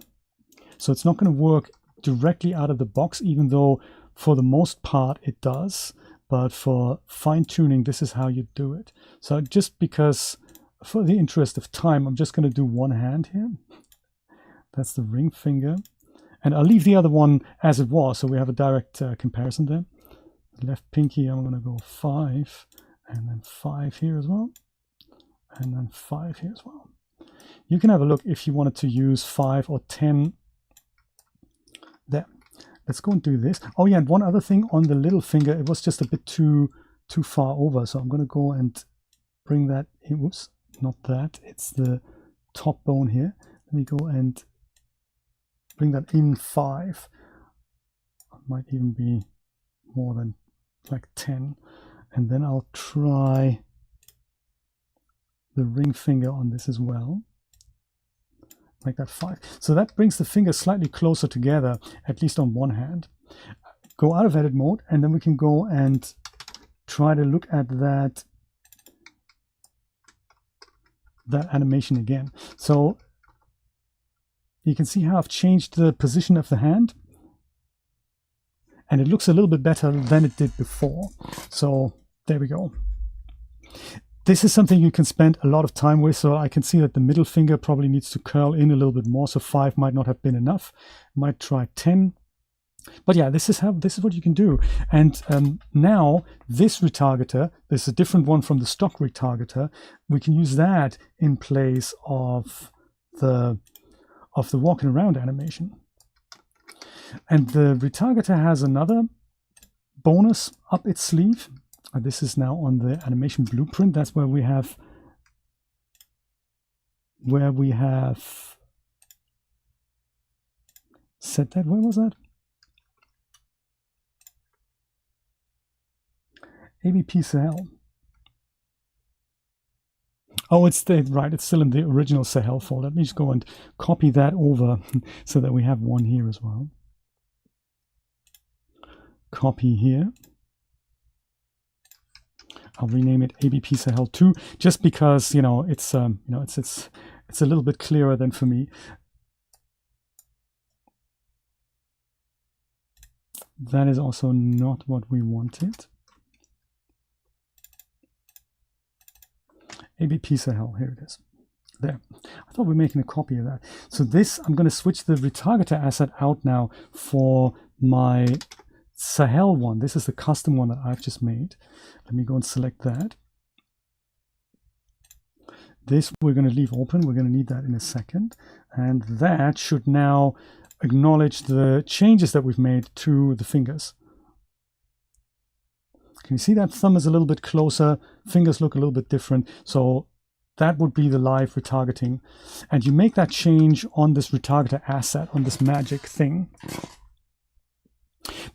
So it's not going to work directly out of the box, even though for the most part it does. But for fine-tuning, this is how you do it. So just because, for the interest of time, I'm just going to do one hand here. That's the ring finger. And I'll leave the other one as it was, so we have a direct comparison there. The left pinky, I'm going to go 5, and then 5 here as well, and then 5 here as well. You can have a look if you wanted to use 5 or 10 there. let's go and do this. Oh yeah, and one other thing on the little finger, it was just a bit too far over. So I'm going to go and bring that in. Whoops, not that. It's the top bone here. Let me go and bring that in 5. It might even be more than like 10. And then I'll try the ring finger on this as well. Make that 5. So that brings the fingers slightly closer together, at least on one hand. Go out of edit mode, and then we can go and try to look at that animation again. So you can see how I've changed the position of the hand, and it looks a little bit better than it did before. So there we go. This is something you can spend a lot of time with. So I can see that the middle finger probably needs to curl in a little bit more. So 5 might not have been enough. Might try 10. But yeah, this is what you can do. And now this retargeter, this is a different one from the stock retargeter. We can use that in place of the walking around animation. And the retargeter has another bonus up its sleeve. This is now on the animation blueprint. That's where we have set that. Where was that? ABP Sahel. Oh, it's right. It's still in the original Sahel folder. Let me just go and copy that over so that we have one here as well. Copy here. I'll rename it ABP Sahel 2, just because it's it's a little bit clearer than for me. That is also not what we wanted. ABP Sahel, here it is. There. I thought we were making a copy of that. So this, I'm going to switch the retargeter asset out now for my Sahel one. This is the custom one that I've just made. Let me go and select that. This we're going to leave open. We're going to need that in a second. And that should now acknowledge the changes that we've made to the fingers. Can you see that thumb is a little bit closer? Fingers look a little bit different. So that would be the live retargeting. And you make that change on this retargeter asset, on this magic thing.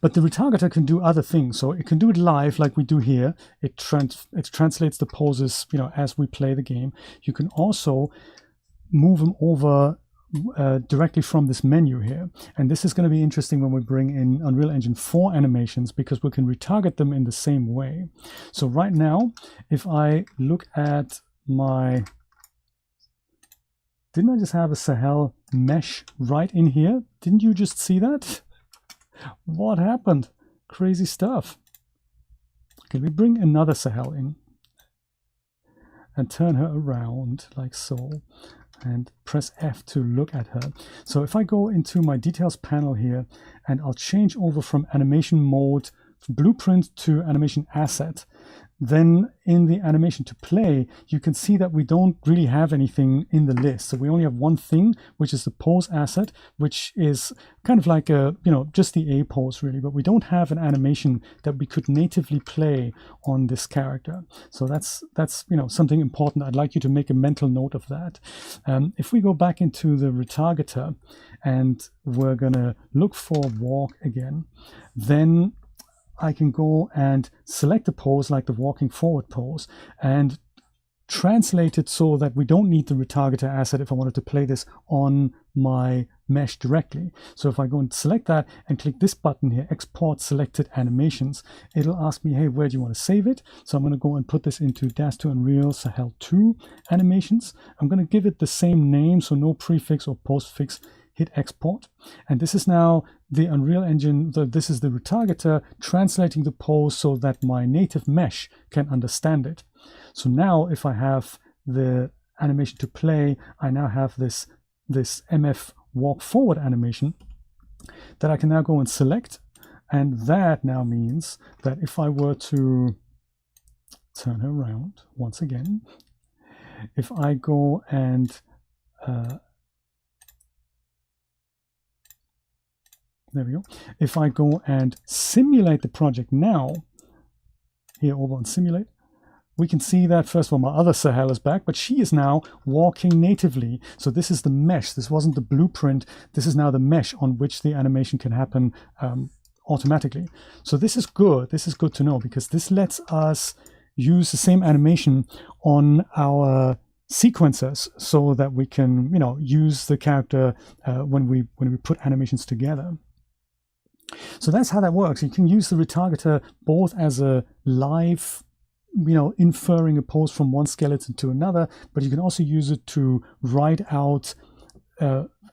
But the retargeter can do other things. So it can do it live like we do here. It translates the poses, as we play the game. You can also move them over directly from this menu here. And this is going to be interesting when we bring in Unreal Engine 4 animations, because we can retarget them in the same way. So right now, if I look at my... Didn't I just have a Sahel mesh right in here? Didn't you just see that? What happened? Crazy stuff. Can we bring another Sahel in and turn her around like so, and press F to look at her? So if I go into my details panel here, and I'll change over from animation mode blueprint to animation asset, then in the animation to play, you can see that we don't really have anything in the list. So we only have one thing, which is the pose asset, which is kind of like a, just the A pose really, but we don't have an animation that we could natively play on this character. So that's something important. I'd like you to make a mental note of that. If we go back into the retargeter and we're gonna look for walk again, then I can go and select a pose like the walking forward pose and translate it so that we don't need the retargeter asset if I wanted to play this on my mesh directly. So if I go and select that and click this button here, export selected animations, it'll ask me, hey, where do you want to save it? So I'm going to go and put this into Daz to Unreal Sahel 2 animations. I'm going to give it the same name, so no prefix or postfix. Hit export, and this is now the Unreal Engine, this is the retargeter translating the pose so that my native mesh can understand it. So now if I have the animation to play, I now have this MF walk forward animation that I can now go and select, and that now means that if I were to turn her around once again, if I go and There we go. If I go and simulate the project now, here over on simulate, we can see that, first of all, my other Sahel is back, but she is now walking natively. So this is the mesh. This wasn't the blueprint. This is now the mesh on which the animation can happen automatically. So this is good. This is good to know, because this lets us use the same animation on our sequencers so that we can, you know, use the character when we put animations together. So that's how that works. You can use the retargeter both as a live, you know, inferring a pose from one skeleton to another, but you can also use it to write out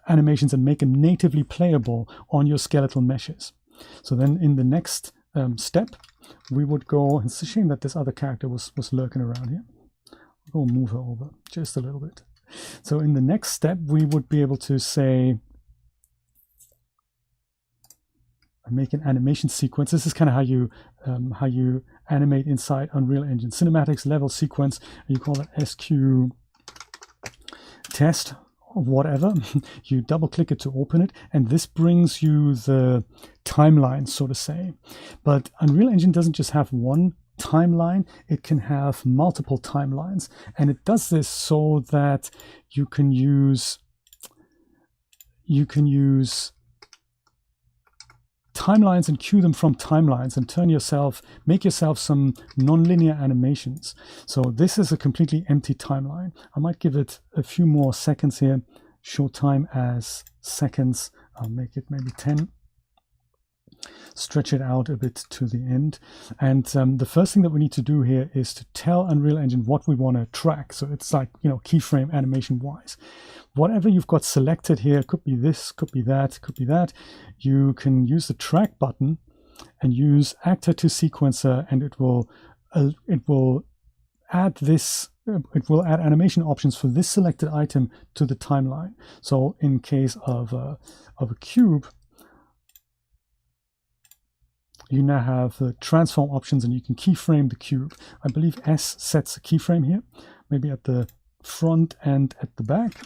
animations and make them natively playable on your skeletal meshes. So then in the next step, we would go, it's a shame that this other character was lurking around here. I'll go move her over just a little bit. So in the next step, we would be able to say, make an animation sequence. This is kind of how you animate inside Unreal Engine. Cinematics level sequence, and you call it SQ test or whatever. You double click it to open it, and this brings you the timeline, so to say. But Unreal Engine doesn't just have one timeline, it can have multiple timelines, and it does this so that you can use timelines and cue them from timelines and make yourself some non-linear animations. So this is a completely empty timeline. I might give it a few more seconds here. Show time as seconds. I'll make it maybe 10. Stretch it out a bit to the end. And the first thing that we need to do here is to tell Unreal Engine what we want to track. So it's like, you know, keyframe animation wise. Whatever you've got selected here, could be this, could be that, could be that. You can use the track button and use actor to sequencer, and it will add this. It will add animation options for this selected item to the timeline. So in case of a cube, you now have the transform options, and you can keyframe the cube. I believe S sets a keyframe here, maybe at the front and at the back.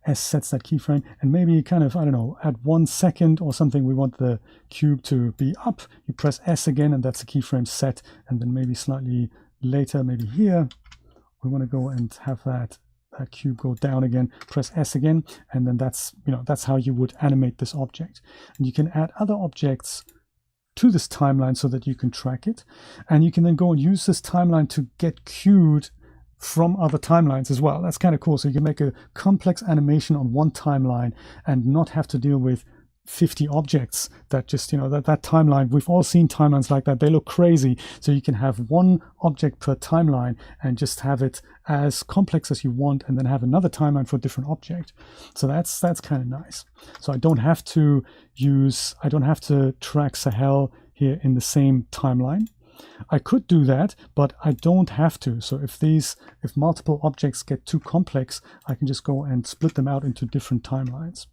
S sets that keyframe, and maybe kind of, I don't know, at 1 second or something, we want the cube to be up. You press S again, and that's a keyframe set. And then maybe slightly later, maybe here, we want to go and have that cube go down again. Press S again, and then that's, you know, that's how you would animate this object. And you can add other objects to this timeline so that you can track it, and you can then go and use this timeline to get cued from other timelines as well. That's kind of cool. So you can make a complex animation on one timeline and not have to deal with 50 objects that just, you know, that timeline. We've all seen timelines like that. They look crazy. So you can have one object per timeline and just have it as complex as you want, and then have another timeline for a different object. So that's kind of nice. So I don't have to track Sahel here in the same timeline. I could do that, but I don't have to. So if multiple objects get too complex, I can just go and split them out into different timelines.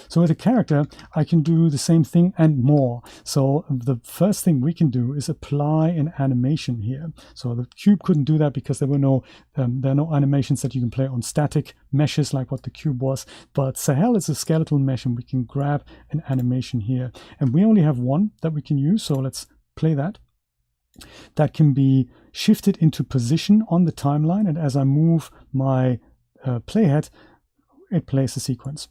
So with a character, I can do the same thing and more. So the first thing we can do is apply an animation here. So the cube couldn't do that because there are no animations that you can play on static meshes like what the cube was. But Sahel is a skeletal mesh, and we can grab an animation here. And we only have one that we can use, so let's play that. That can be shifted into position on the timeline, and as I move my playhead, it plays the sequence.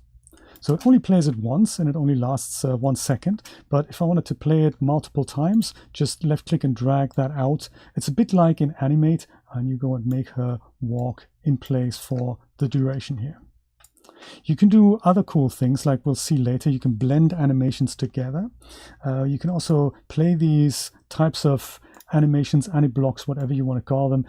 So it only plays it once, and it only lasts 1 second. But if I wanted to play it multiple times, just left click and drag that out. It's a bit like in Animate, and you go and make her walk in place for the duration here. You can do other cool things, like we'll see later. You can blend animations together. You can also play these types of animations, aniblocks, whatever you want to call them,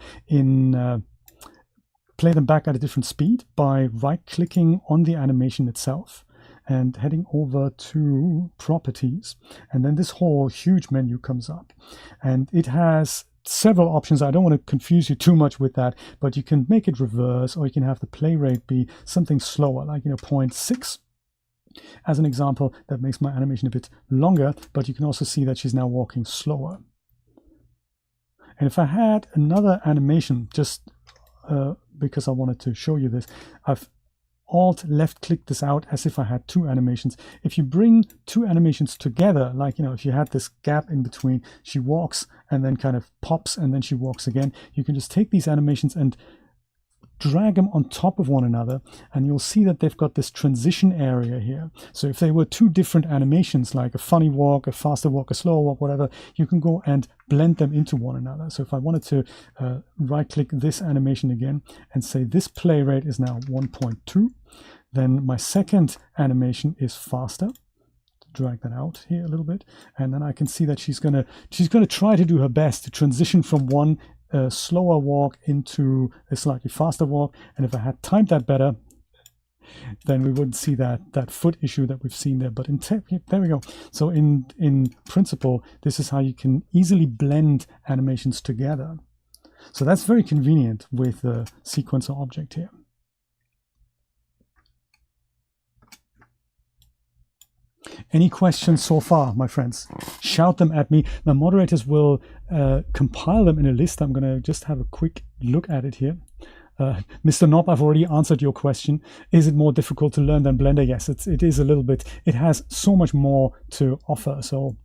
play them back at a different speed by right-clicking on the animation itself and heading over to properties. And then this whole huge menu comes up, and it has several options. I don't want to confuse you too much with that, but you can make it reverse, or you can have the play rate be something slower, like 0.6 as an example. That makes my animation a bit longer, but you can also see that she's now walking slower. And if I had another animation, just because I wanted to show you this, I've Alt left click this out as if I had two animations. If you bring two animations together, like, you know, if you had this gap in between, she walks and then kind of pops and then she walks again, you can just take these animations and drag them on top of one another, and you'll see that they've got this transition area here. So if they were two different animations, like a funny walk, a faster walk, a slower walk, whatever, you can go and blend them into one another. So if I wanted to right click this animation again and say this play rate is now 1.2, then my second animation is faster. Drag that out here a little bit, and then I can see that she's gonna try to do her best to transition from one slower walk into a slightly faster walk. And if I had timed that better, then we wouldn't see that foot issue that we've seen there. But there we go. So in principle, this is how you can easily blend animations together. So that's very convenient with the sequencer object here. Any questions so far, my friends? Shout them at me. The moderators will compile them in a list. I'm going to just have a quick look at it here. Mr. Knob, I've already answered your question. Is it more difficult to learn than Blender? Yes, it is a little bit. It has so much more to offer. So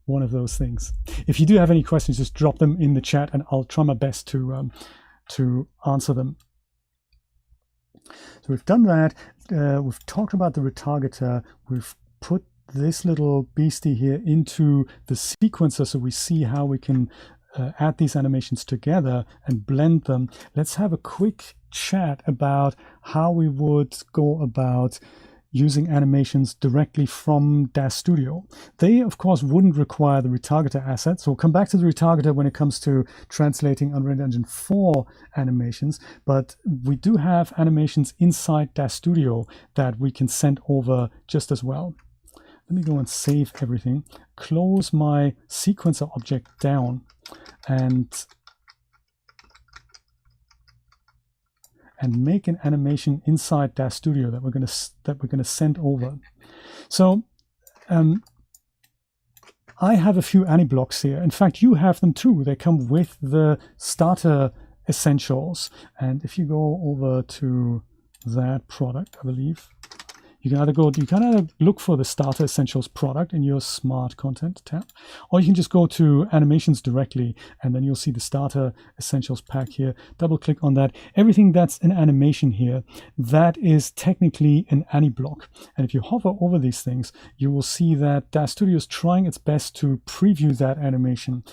one of those things. If you do have any questions, just drop them in the chat and I'll try my best to answer them. So we've done that. We've talked about the retargeter. We've put this little beastie here into the sequencer so we see how we can add these animations together and blend them. Let's have a quick chat about how we would go about using animations directly from Daz Studio. They, of course, wouldn't require the retargeter asset. So we'll come back to the retargeter when it comes to translating Unreal Engine 4 animations, but we do have animations inside Daz Studio that we can send over just as well. Let me go and save everything, close my sequencer object down, and make an animation inside Daz Studio that we're going to send over. So I have a few blocks here. In fact, you have them too. They come with the starter essentials. And if you go over to that product, I believe, you can either look for the starter essentials product in your smart content tab, or you can just go to animations directly, and then you'll see the starter essentials pack here. Double click on that. Everything that's an animation here, that is technically an block. And if you hover over these things, you will see that Daz Studio is trying its best to preview that animation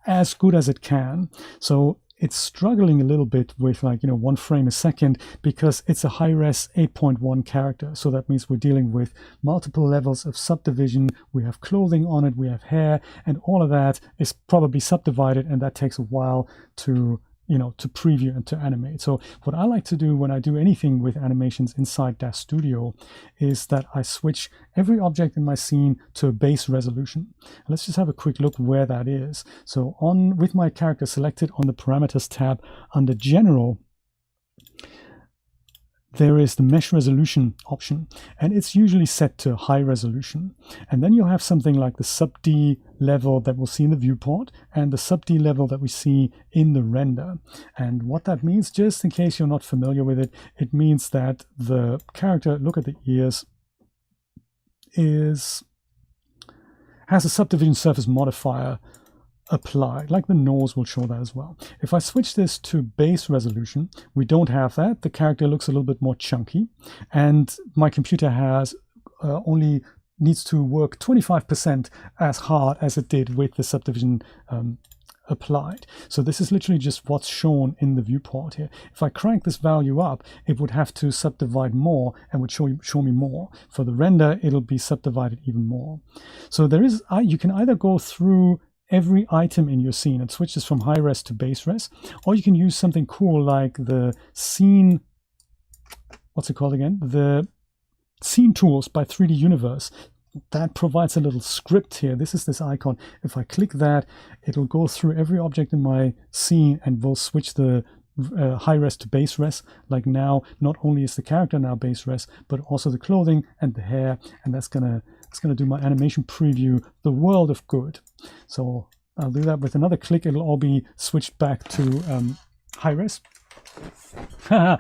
as good as it can. So it's struggling a little bit with, like, 1 frame a second, because it's a high-res 8.1 character. So that means we're dealing with multiple levels of subdivision. We have clothing on it, we have hair, and all of that is probably subdivided, and that takes a while to to preview and to animate. So what I like to do when I do anything with animations inside Daz Studio is that I switch every object in my scene to a base resolution. Let's just have a quick look where that is. So with my character selected on the parameters tab under general, there is the mesh resolution option, and it's usually set to high resolution. And then you'll have something like the sub D level that we'll see in the viewport and the sub D level that we see in the render. And what that means, just in case you're not familiar with it, it means that the character, look at the ears, has a subdivision surface modifier applied, like the nose will show that as well. If I switch this to base resolution, we don't have that. The character looks a little bit more chunky, and my computer has only needs to work 25% as hard as it did with the subdivision applied. So this is literally just what's shown in the viewport here. If I crank this value up, it would have to subdivide more and would show me more. For the render, it'll be subdivided even more. So you can either go through every item in your scene and switch this from high res to base res, or you can use something cool like the scene, what's it called again? The Scene Tools by 3D Universe. That provides a little script here. This is this icon. If I click that, it'll go through every object in my scene and will switch the high res to base res. Like now, not only is the character now base res, but also the clothing and the hair, and it's gonna do my animation preview the world of good. So I'll do that with another click. It'll all be switched back to high res.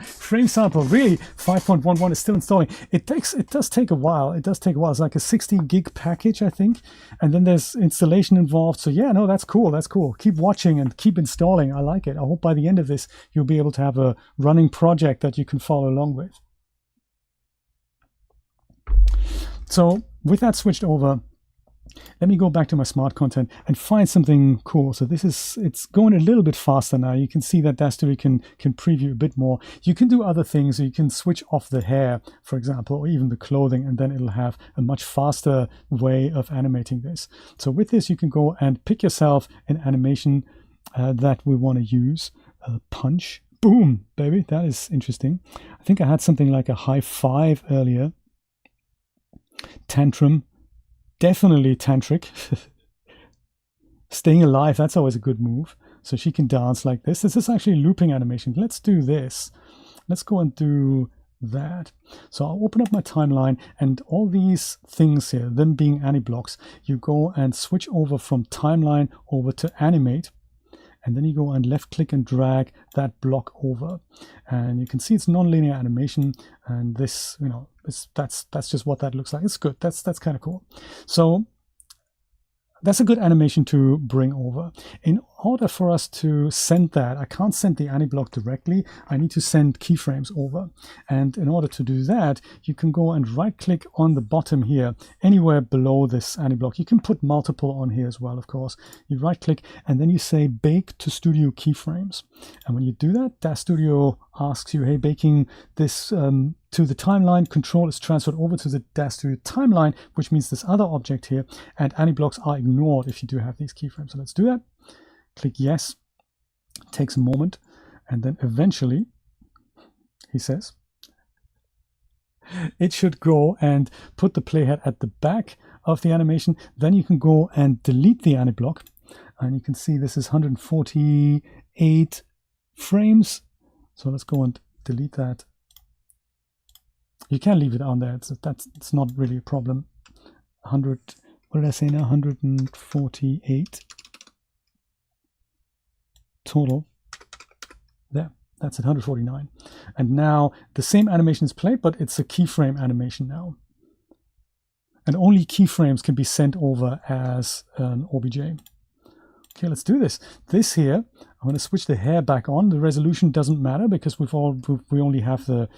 Frame sample, really? 5.11 is still installing. It does take a while. It does take a while. It's like a 16 gig package, I think. And then there's installation involved. So yeah, no, that's cool. That's cool. Keep watching and keep installing. I like it. I hope by the end of this, you'll be able to have a running project that you can follow along with. So with that switched over, let me go back to my smart content and find something cool. So it's going a little bit faster now. You can see that Daz Studio can preview a bit more. You can do other things. You can switch off the hair, for example, or even the clothing, and then it'll have a much faster way of animating this. So with this, you can go and pick yourself an animation that we want to use. Punch. Boom, baby. That is interesting. I think I had something like a high five earlier. Tantrum. Definitely tantric. Staying alive, that's always a good move. So she can dance like this. This is actually looping animation. Let's do this. Let's go and do that. So I'll open up my timeline, and all these things here, them being Ani-blocks, you go and switch over from timeline over to animate. And then you go and left click and drag that block over. And you can see it's non-linear animation. And this, you know, that's just what that looks like. It's good. That's kind of cool. So that's a good animation to bring over. In order for us to send that, I can't send the Ani-block directly. I need to send keyframes over. And in order to do that, you can go and right click on the bottom here, anywhere below this Ani-block. You can put multiple on here as well, of course. You right click and then you say bake to studio keyframes. And when you do that, Daz Studio asks you, hey, baking this to the timeline, control is transferred over to the Daz Studio timeline, which means this other object here, and Ani-blocks are ignored if you do have these keyframes. So let's do that. Click yes. It takes a moment, and then eventually, he says, it should go and put the playhead at the back of the animation. Then you can go and delete the Ani-block, and you can see this is 148 frames. So let's go and delete that. You can leave it on there. It's not really a problem. 100. What did I say now? 148 total. There. That's at 149. And now the same animation is played, but it's a keyframe animation now. And only keyframes can be sent over as an OBJ. Okay, let's do this. This here, I'm going to switch the hair back on. The resolution doesn't matter because we only have the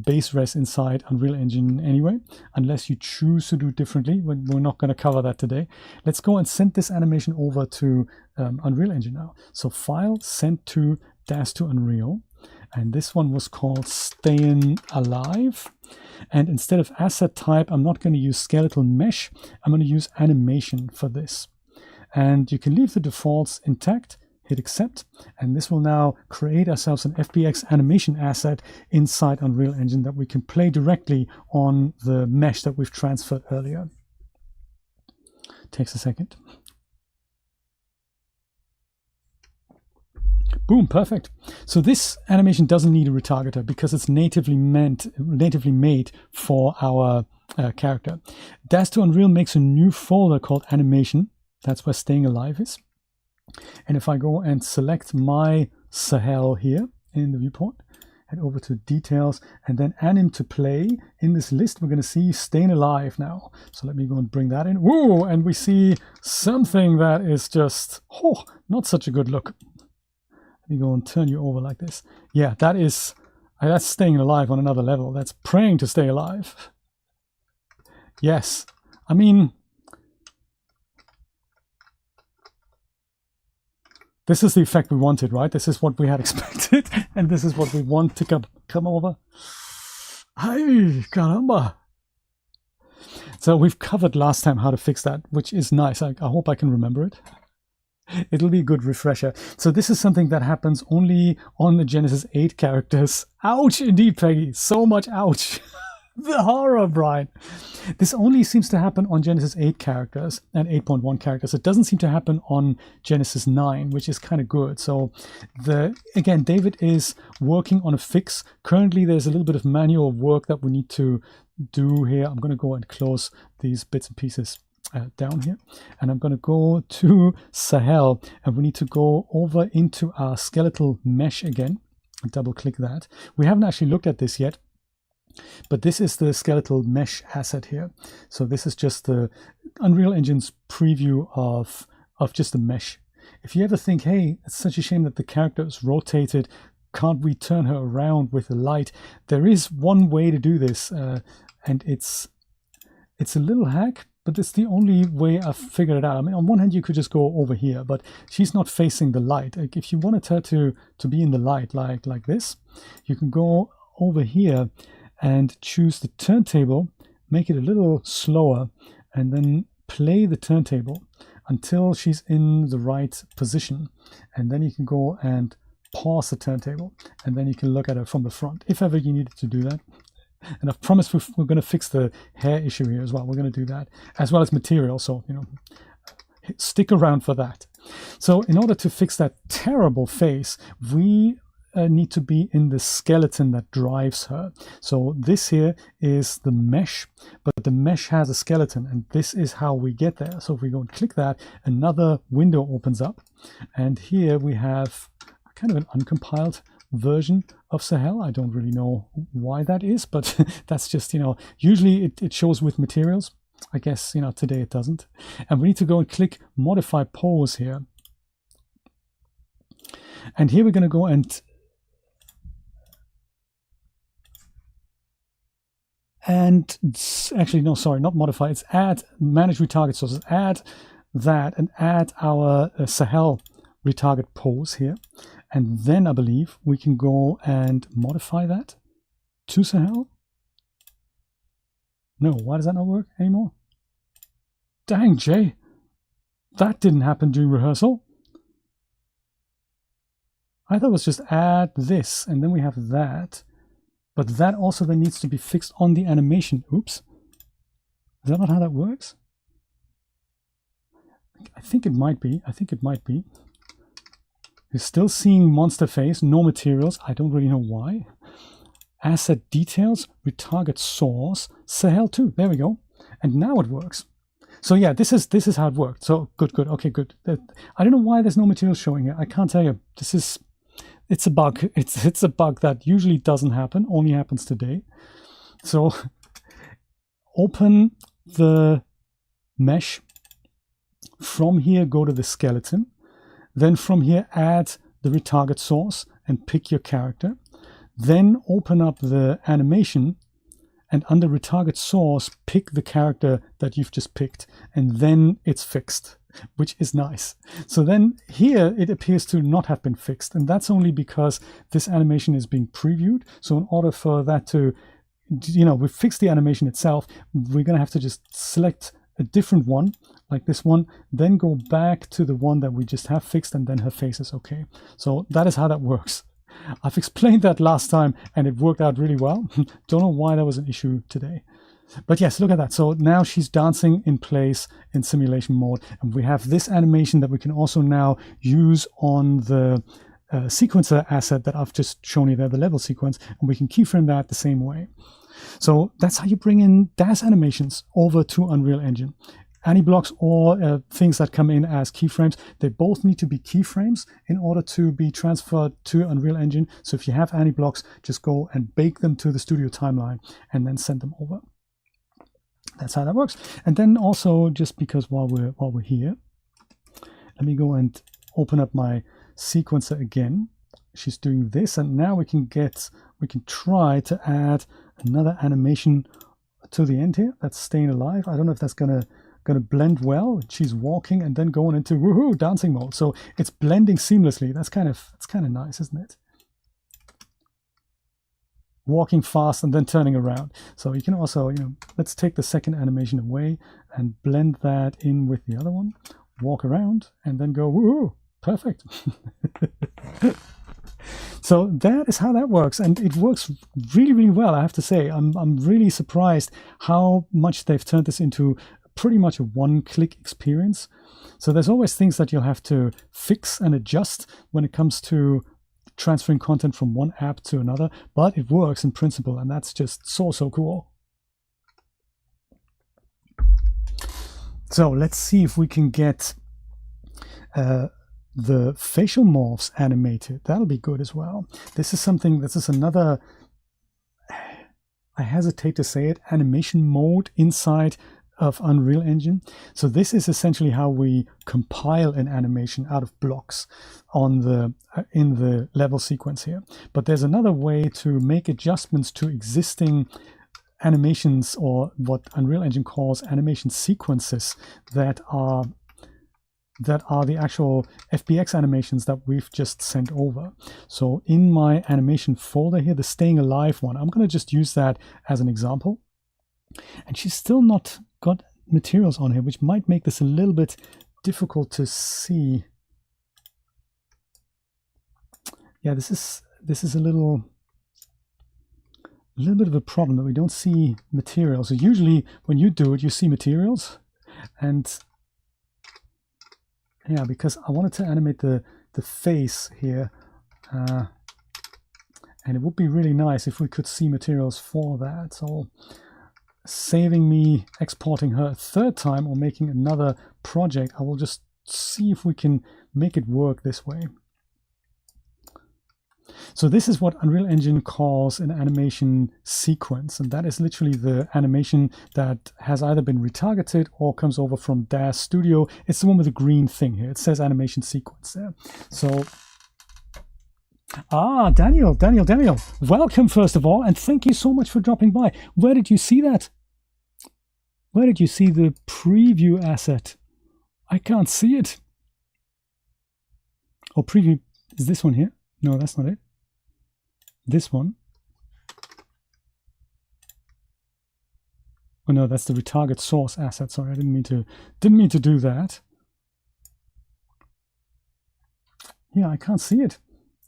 base res inside Unreal Engine anyway, unless you choose to do differently. We're not going to cover that today. Let's go and send this animation over to Unreal Engine now. So File, Send to Daz to Unreal. And this one was called Staying Alive. And instead of asset type, I'm not going to use skeletal mesh. I'm going to use animation for this. And you can leave the defaults intact, hit accept, and this will now create ourselves an FBX animation asset inside Unreal Engine that we can play directly on the mesh that we've transferred earlier. Takes a second. Boom, perfect. So this animation doesn't need a retargeter because it's natively made for our character. Daz to Unreal makes a new folder called Animation. That's where Staying Alive is. And if I go and select my Sahel here in the viewport, head over to Details, and then Anim to Play, in this list, we're going to see Staying Alive now. So let me go and bring that in. Woo! And we see something that is just, oh, not such a good look. Let me go and turn you over like this. Yeah, that's Staying Alive on another level. That's praying to stay alive. Yes. I mean, this is the effect we wanted, right? This is what we had expected, and this is what we want to come over. Hey, caramba! So we've covered last time how to fix that, which is nice. I hope I can remember it. It'll be a good refresher. So this is something that happens only on the Genesis 8 characters. Ouch, indeed, Peggy. So much ouch. The horror, Brian. This only seems to happen on Genesis 8 characters and 8.1 characters. It doesn't seem to happen on Genesis 9, which is kind of good. So again, David is working on a fix. Currently, there's a little bit of manual work that we need to do here. I'm going to go and close these bits and pieces down here. And I'm going to go to Sahel, and we need to go over into our skeletal mesh again. double click that. We haven't actually looked at this yet, but this is the skeletal mesh asset here. So this is just the Unreal Engine's preview of just the mesh. If you ever think, hey, it's such a shame that the character is rotated, can't we turn her around with the light? There is one way to do this, and it's a little hack, but it's the only way I've figured it out. I mean, on one hand, you could just go over here, but she's not facing the light. Like if you wanted her to be in the light like this, you can go over here and choose the turntable, make it a little slower, and then play the turntable until she's in the right position. And then you can go and pause the turntable, and then you can look at her from the front, if ever you needed to do that. And I've promised we're going to fix the hair issue here as well. We're going to do that, as well as material, so, you know, stick around for that. So in order to fix that terrible face, we need to be in the skeleton that drives her. So this here is the mesh, but the mesh has a skeleton, and this is how we get there. So if we go and click that, another window opens up, and here we have kind of an uncompiled version of Sahel. I don't really know why that is, but that's just, you know, usually it shows with materials. I guess, you know, today it doesn't. And we need to go and click modify pose here. And here we're going to go and actually, no, sorry, not modify, it's add manage retarget sources, add that and add our Sahel retarget pose here. And then I believe we can go and modify that to Sahel. No, why does that not work anymore? Dang, Jay, that didn't happen during rehearsal. I thought it was just add this, and then we have that. But that also then needs to be fixed on the animation. Oops. Is that not how that works? I think it might be. I think it might be. You're still seeing monster face, no materials. I don't really know why. Asset details, retarget source, Sahel 2. There we go. And now it works. So yeah, this is how it worked. So good. Okay, good. I don't know why there's no materials showing here. I can't tell you. It's a bug. It's a bug that usually doesn't happen, only happens today. So open the mesh. From here, go to the skeleton. Then from here, add the retarget source and pick your character. Then open up the animation, and under retarget source, pick the character that you've just picked, and then it's fixed, which is nice. So then here it appears to not have been fixed, and that's only because this animation is being previewed. So in order for that to, you know, we fix the animation itself, we're going to have to just select a different one, like this one, then go back to the one that we just have fixed, and then her face is okay. So that is how that works. I've explained that last time, and it worked out really well. Don't know why that was an issue today. But yes, look at that. So now she's dancing in place in simulation mode, and we have this animation that we can also now use on the sequencer asset that I've just shown you there, the level sequence, and we can keyframe that the same way. So that's how you bring in Daz animations over to Unreal Engine. Any-blocks or things that come in as keyframes, they both need to be keyframes in order to be transferred to Unreal Engine. So if you have any-blocks, just go and bake them to the studio timeline and then send them over. That's how that works. And then also, just because while we're here, let me go and open up my sequencer again. She's doing this, and now we can try to add another animation to the end here. That's staying alive. I don't know if that's gonna blend well. She's walking and then going into woohoo dancing mode. So it's blending seamlessly. That's kind of nice, isn't it? Walking fast and then turning around. So you can also, you know, let's take the second animation away and blend that in with the other one. Walk around and then go woohoo. Perfect. So that is how that works, and it works really, really well, I have to say. I'm really surprised how much they've turned this into pretty much a one-click experience. So there's always things that you'll have to fix and adjust when it comes to transferring content from one app to another, but it works in principle, and that's just so cool. So let's see if we can get the facial morphs animated. That'll be good as well. This is something, this is another, I hesitate to say it, animation mode inside of Unreal Engine. So this is essentially how we compile an animation out of blocks on the in the level sequence here. But there's another way to make adjustments to existing animations, or what Unreal Engine calls animation sequences, that are the actual FBX animations that we've just sent over. So in my animation folder here, the staying alive one, I'm going to just use that as an example. And she's still not got materials on here, which might make this a little bit difficult to see. Yeah, this is a little bit of a problem that we don't see materials. So usually when you do it, you see materials. And yeah, because I wanted to animate the face here, and it would be really nice if we could see materials for that. So saving me exporting her a third time or making another project, I will just see if we can make it work this way. So this is what Unreal Engine calls an animation sequence, and that is literally the animation that has either been retargeted or comes over from Daz Studio. It's the one with the green thing here. It says animation sequence there. So Daniel, welcome first of all, and thank you so much for dropping by. Where did you see that? Where did you see the preview asset? I can't see it. Oh, preview is this one here? No, that's not it. This one. Oh no, that's the retarget source asset. Sorry, I didn't mean to do that. Yeah, I can't see it.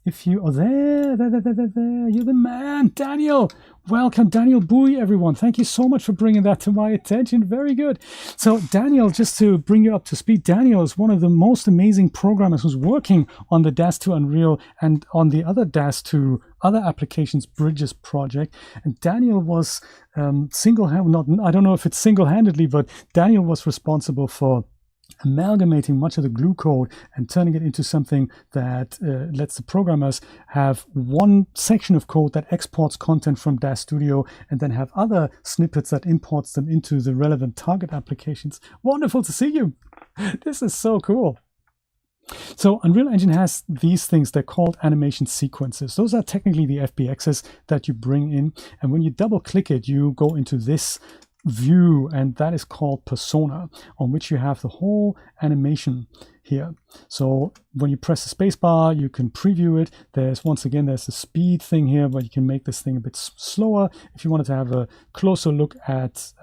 If you are there, you're the man, Daniel. Welcome, Daniel Bowie, everyone. Thank you so much for bringing that to my attention. Very good. So Daniel, just to bring you up to speed, Daniel is one of the most amazing programmers who's working on the Daz to Unreal and on the other Daz to other applications Bridges project. And Daniel was single-handedly, I don't know if it's single-handedly, but Daniel was responsible for amalgamating much of the glue code and turning it into something that lets the programmers have one section of code that exports content from Daz Studio and then have other snippets that imports them into the relevant target applications. Wonderful to see you. This is so cool. So Unreal Engine has these things. They're called animation sequences. Those are technically the FBXs that you bring in. And when you double click it, you go into this view, and that is called persona, on which you have the whole animation here. So when you press the space bar, you can preview it. There's the speed thing here, but you can make this thing a bit slower if you wanted to have a closer look at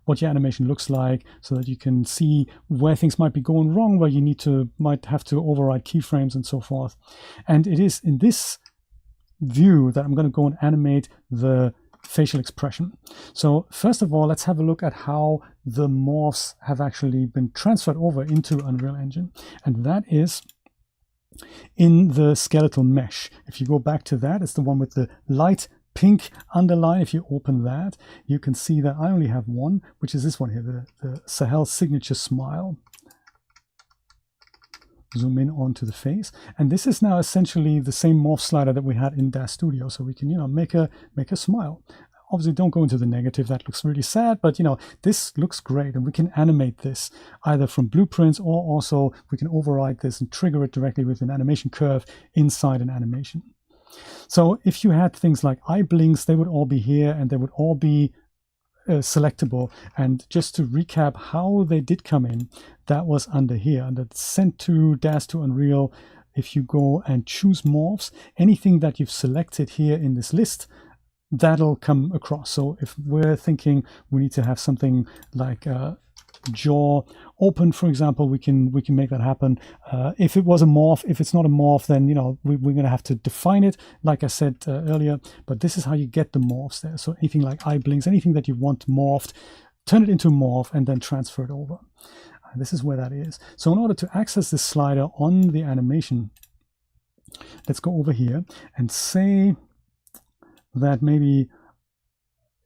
what your animation looks like, so that you can see where things might be going wrong, where you might have to override keyframes and so forth. And it is in this view that I'm going to go and animate the facial expression. So first of all, let's have a look at how the morphs have actually been transferred over into Unreal Engine, and that is in the skeletal mesh. If you go back to that, it's the one with the light pink underline. If you open that, you can see that I only have one, which is this one here, the Sahel signature smile. Zoom in onto the face, and this is now essentially the same morph slider that we had in Daz Studio, so we can make a smile. Obviously don't go into the negative, that looks really sad, but this looks great, and we can animate this either from blueprints, or also we can override this and trigger it directly with an animation curve inside an animation. So if you had things like eye blinks, they would all be here, and they would all be selectable. And just to recap how they did come in, that was under here, under sent to Daz to Unreal. If you go and choose morphs, anything that you've selected here in this list, that'll come across. So if we're thinking we need to have something like jaw open, for example, we can make that happen. If it was a morph, if it's not a morph, then we're going to have to define it, like I said earlier. But this is how you get the morphs there. So anything like eye blinks, anything that you want morphed, turn it into morph and then transfer it over. This is where that is. So in order to access this slider on the animation, let's go over here and say that maybe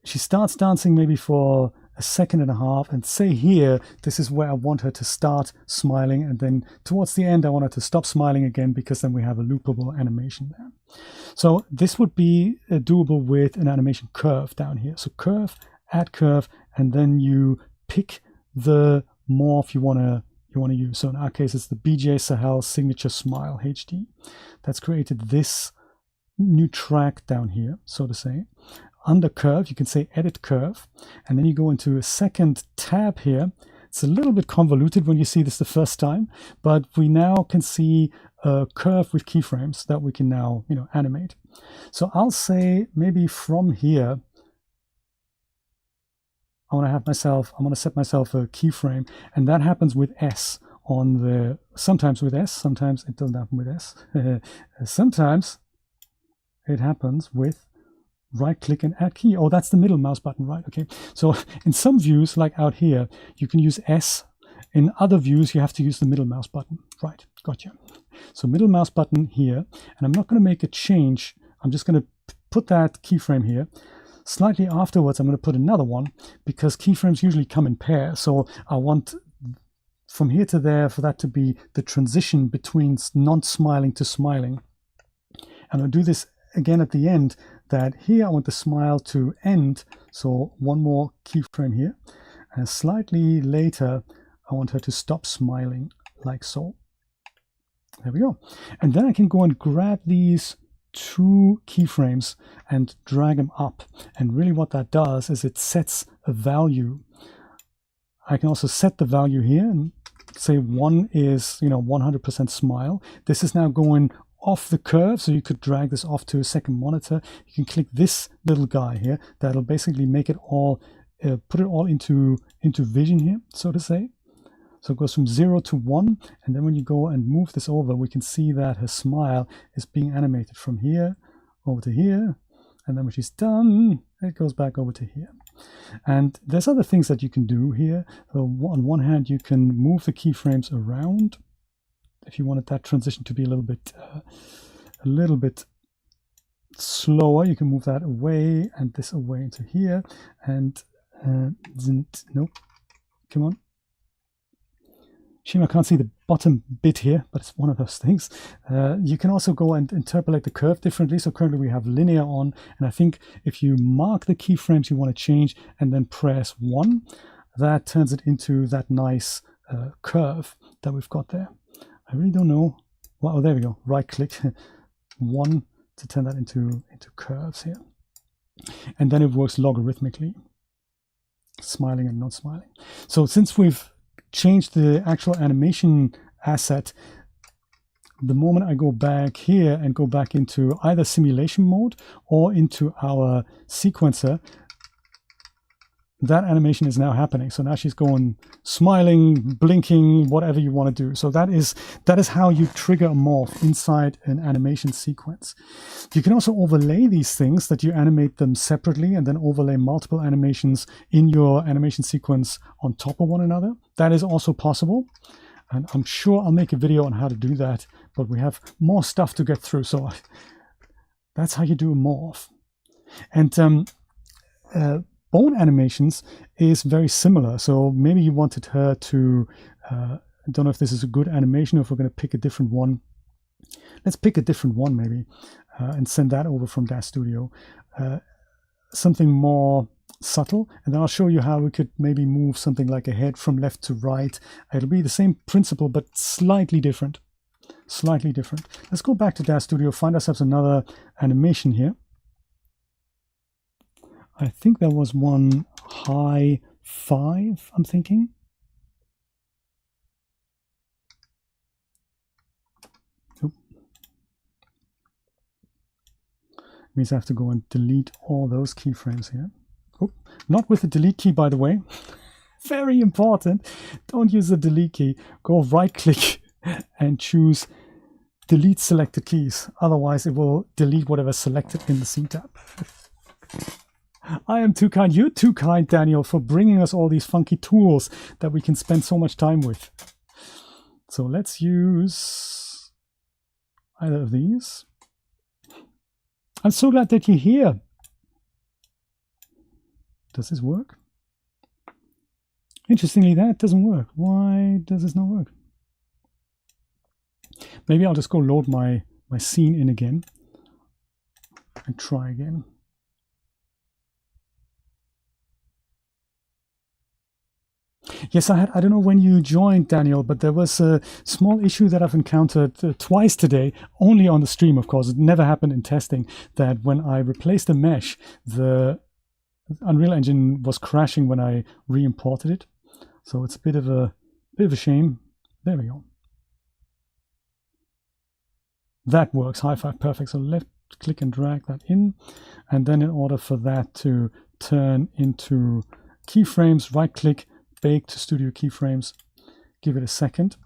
she starts dancing maybe for a second and a half, and say here, this is where I want her to start smiling, and then towards the end I want her to stop smiling again, because then we have a loopable animation there. So this would be doable with an animation curve down here. So curve, add curve, and then you pick the morph you want to use. So in our case, it's the BJ Sahel Signature Smile HD. That's created this new track down here, so to say. Under curve, you can say edit curve, and then you go into a second tab here. It's a little bit convoluted when you see this the first time, but we now can see a curve with keyframes that we can now, animate. So I'll say maybe from here, I want to set myself a keyframe, and that happens with S on the, sometimes with S, sometimes it doesn't happen with S. Sometimes it happens with right click and add key. Oh, that's the middle mouse button, right? Okay. So in some views, like out here, you can use S. In other views, you have to use the middle mouse button. Right, gotcha. So middle mouse button here, and I'm not going to make a change. I'm just going to put that keyframe here. Slightly afterwards, I'm going to put another one, because keyframes usually come in pairs. So I want from here to there for that to be the transition between non-smiling to smiling. And I'll do this again at the end, that here I want the smile to end. So one more keyframe here. And slightly later, I want her to stop smiling, like so. There we go. And then I can go and grab these two keyframes and drag them up, and really what that does is it sets a value. I can also set the value here and say 1 is 100% smile. This is now going off the curve, so you could drag this off to a second monitor. You can click this little guy here, that'll basically make it all put it all into vision here, so to say. So it goes from 0 to 1, and then when you go and move this over, we can see that her smile is being animated from here over to here, and then when she's done, it goes back over to here. And there's other things that you can do here. So on one hand, you can move the keyframes around. If you wanted that transition to be a little bit slower, you can move that away and this away into here. And nope, come on. Shame I can't see the bottom bit here, but it's one of those things. You can also go and interpolate the curve differently. So currently we have linear on, and I think if you mark the keyframes you want to change and then press 1, that turns it into that nice curve that we've got there. I really don't know. Well, oh, there we go. Right click 1 to turn that into curves here. And then it works logarithmically, smiling and not smiling. So since we've changed the actual animation asset, the moment I go back here and go back into either simulation mode or into our sequencer, that animation is now happening. So now she's going smiling, blinking, whatever you want to do. So that is how you trigger a morph inside an animation sequence. You can also overlay these things, that you animate them separately and then overlay multiple animations in your animation sequence on top of one another. That is also possible. And I'm sure I'll make a video on how to do that, but we have more stuff to get through. So that's how you do a morph. And bone animations is very similar. So maybe you wanted her to, I don't know if this is a good animation or if we're going to pick a different one. Let's pick a different one maybe and send that over from Daz Studio. Something more subtle, and then I'll show you how we could maybe move something like a head from left to right. It'll be the same principle, but slightly different. Slightly different. Let's go back to Daz Studio, find ourselves another animation here. I think there was one high 5, I'm thinking. Oop. Means I have to go and delete all those keyframes here. Oop. Not with the delete key, by the way. Very important. Don't use the delete key. Go right click and choose delete selected keys. Otherwise it will delete whatever's selected in the scene tab. I am too kind. You're too kind, Daniel, for bringing us all these funky tools that we can spend so much time with. So let's use either of these. I'm so glad that you're here. Does this work? Interestingly, that doesn't work. Why does this not work? Maybe I'll just go load my scene in again and try again. Yes, I don't know when you joined, Daniel, but there was a small issue that I've encountered twice today, only on the stream, of course. It never happened in testing, that when I replaced the mesh, the Unreal Engine was crashing when I re-imported it. So it's a bit of a shame. There we go. That works. High five, perfect. So left click and drag that in. And then in order for that to turn into keyframes, right click, bake to studio keyframes, give it a second.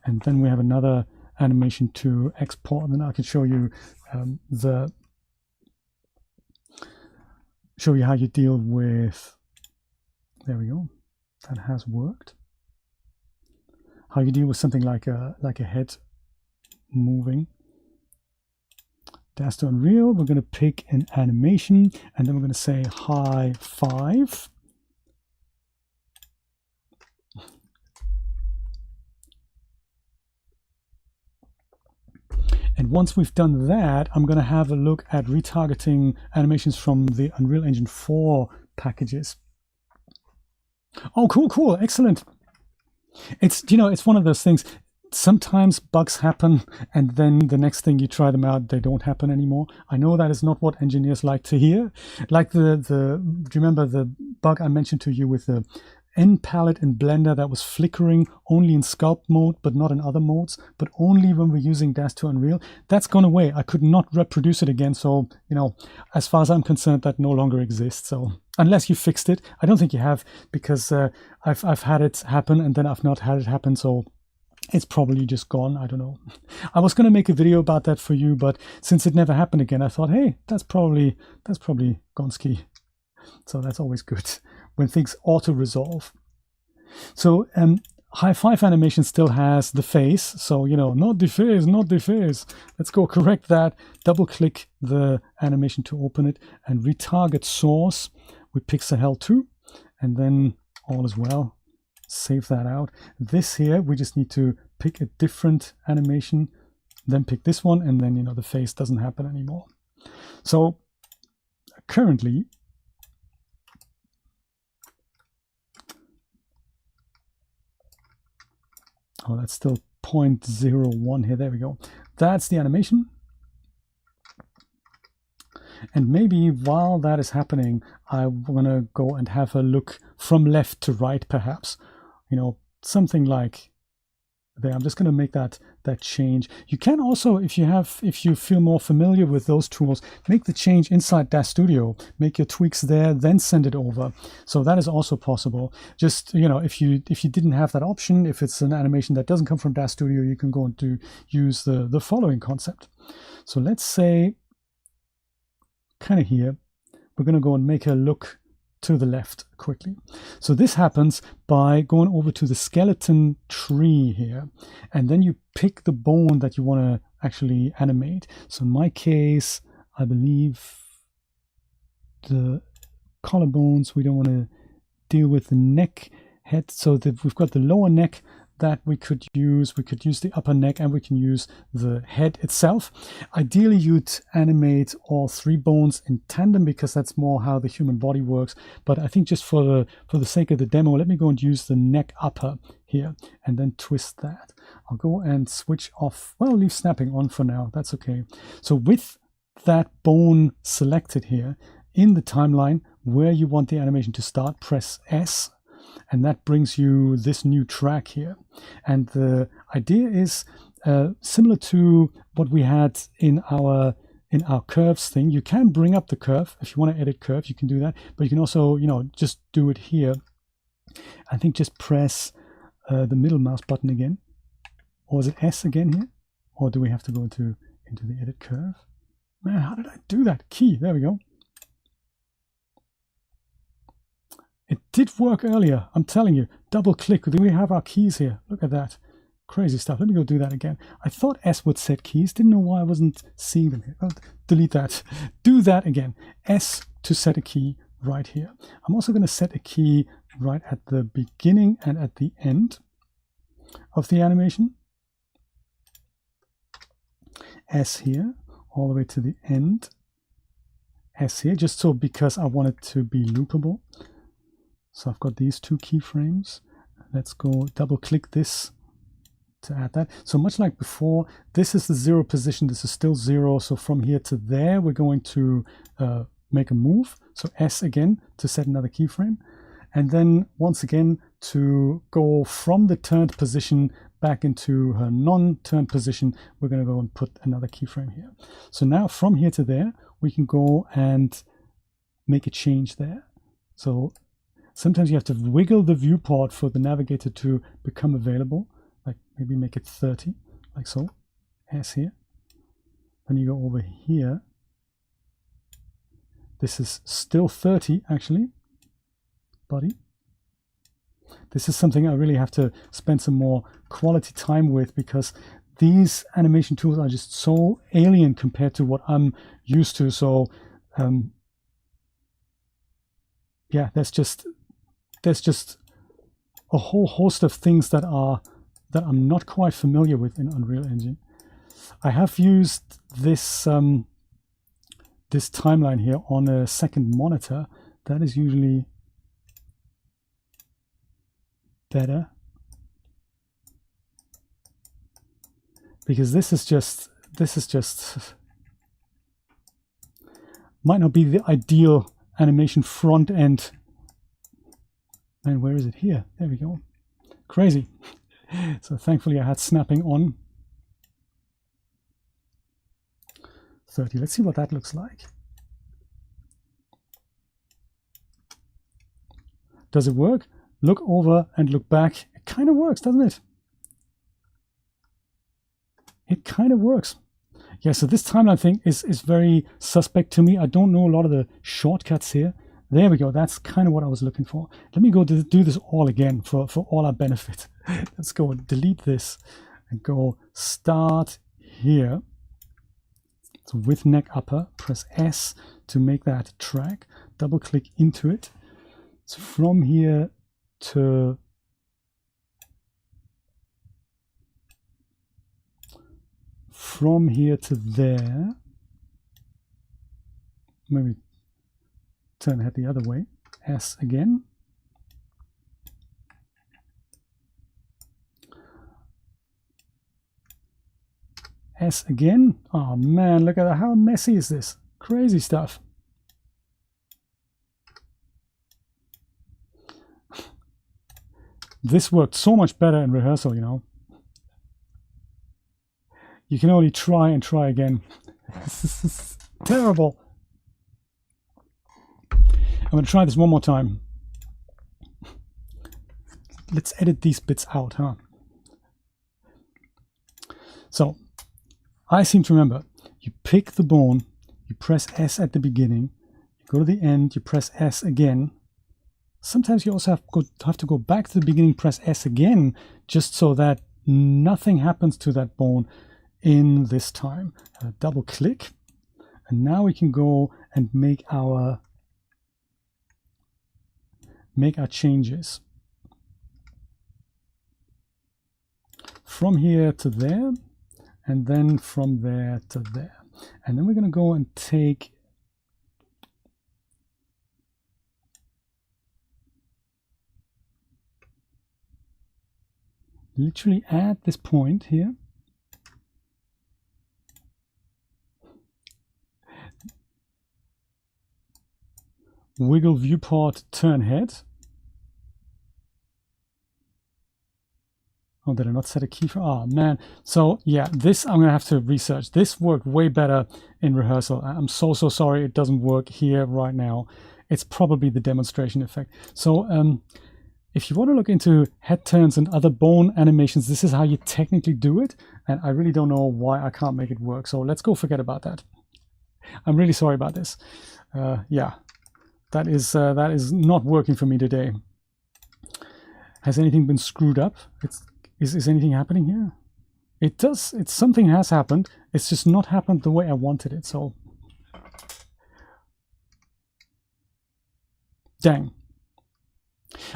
And then we have another animation to export. And then I can show you how you deal with, there we go. That has worked. How you deal with something like a head moving. Daz to Unreal, we're going to pick an animation, and then we're going to say high five. And once we've done that, I'm going to have a look at retargeting animations from the Unreal Engine 4 packages. Oh, cool, excellent. It's, it's one of those things. Sometimes bugs happen, and then the next thing you try them out, they don't happen anymore. I know that is not what engineers like to hear. Like do you remember the bug I mentioned to you with the end palette in Blender that was flickering only in sculpt mode, but not in other modes, but only when we're using Daz to Unreal? That's gone away. I could not reproduce it again. So, as far as I'm concerned, that no longer exists. So unless you fixed it, I don't think you have, because I've had it happen and then I've not had it happen. So it's probably just gone. I don't know. I was going to make a video about that for you, but since it never happened again, I thought, hey, that's probably Gonski. So that's always good when things auto-resolve. So high five animation still has the face. So, not the face, not the face. Let's go correct that. Double click the animation to open it and retarget source with Pixel 2. And then all is well. Save that out. This here, we just need to pick a different animation, then pick this one, and then, the face doesn't happen anymore. So currently, oh, that's still 0.01 here. There we go. That's the animation. And maybe while that is happening, I'm going to go and have a look from left to right, perhaps. Something like there. I'm just going to make that change. You can also, if you feel more familiar with those tools, make the change inside Daz Studio, make your tweaks there, then send it over. So that is also possible. Just, if you didn't have that option, if it's an animation that doesn't come from Daz Studio, you can go and use the following concept. So let's say, kind of here, we're going to go and make a look to the left quickly. So this happens by going over to the skeleton tree here, and then you pick the bone that you want to actually animate. So in my case, I believe the collarbones, we don't want to deal with the neck head, so that we've got the lower neck that we could use the upper neck, and we can use the head itself. Ideally, you'd animate all three bones in tandem, because that's more how the human body works. But I think just for the sake of the demo, let me go and use the neck upper here and then twist that. I'll go and switch off, well, leave snapping on for now, that's okay. So with that bone selected here, in the timeline where you want the animation to start, press S, and that brings you this new track here. And the idea is similar to what we had in our curves thing. You can bring up the curve. If you want to edit curve, you can do that, but you can also, just do it here. I think just press the middle mouse button again, or is it S again here, or do we have to go into the edit curve? Man, how did I do that? Key, there we go. It did work earlier, I'm telling you. Double click. Do we have our keys here? Look at that. Crazy stuff. Let me go do that again. I thought S would set keys. Didn't know why I wasn't seeing them here. Well, delete that. Do that again. S to set a key. right here. I'm also going to set a key right at the beginning and at the end of the animation. S here, all the way to the end. S here, just so because I want it to be loopable. So I've got these two keyframes. Let's go double click this to add that. So much like before, this is the 0 position. This is still 0. So from here to there, we're going to make a move. So S again to set another keyframe. And then once again to go from the turned position back into her non-turned position, we're going to go and put another keyframe here. So now from here to there, we can go and make a change there. So sometimes you have to wiggle the viewport for the navigator to become available. Like maybe make it 30, like so, S here. Then you go over here. This is still 30 actually, body. This is something I really have to spend some more quality time with, because these animation tools are just so alien compared to what I'm used to. So yeah, there's just a whole host of things that I'm not quite familiar with in Unreal Engine. I have used this this timeline here on a second monitor. That is usually better, because this is just might not be the ideal animation front end. And where is it? Here, there we go. Crazy. So thankfully I had snapping on. 30. Let's see what that looks like. Does it work? Look over and look back. It kind of works, doesn't it? It kind of works. Yeah, so this timeline thing is very suspect to me. I don't know a lot of the shortcuts here. There we go. That's kind of what I was looking for. Let me go do this all again for all our benefit. Let's go and delete this and go start here. So with neck upper, press S to make that track. Double click into it. So from here to there, maybe turn head the other way, S again. S again. Oh man, look at that. How messy is this? Crazy stuff. This worked so much better in rehearsal, you know. You can only try and try again. This is terrible. I'm going to try this one more time. Let's edit these bits out, huh? So, I seem to remember, you pick the bone, you press S at the beginning, you go to the end, you press S again. Sometimes you also have to go back to the beginning, press S again, just so that nothing happens to that bone in this time. Double click, and now we can go and make our changes. From here to there, and then from there to there. And then we're going to go and take literally at this point here. Wiggle viewport, turn head. Oh, did I not set a key for? Oh man. So yeah, this I'm gonna have to research. This worked way better in rehearsal. I'm so sorry it doesn't work here right now. It's probably the demonstration effect. So if you want to look into head turns and other bone animations, this is how you technically do it. And I really don't know why I can't make it work. So let's go forget about that. I'm really sorry about this. Yeah, that is not working for me today. Has anything been screwed up? Is anything happening here? It does. Something has happened. It's just not happened the way I wanted it. So Dang.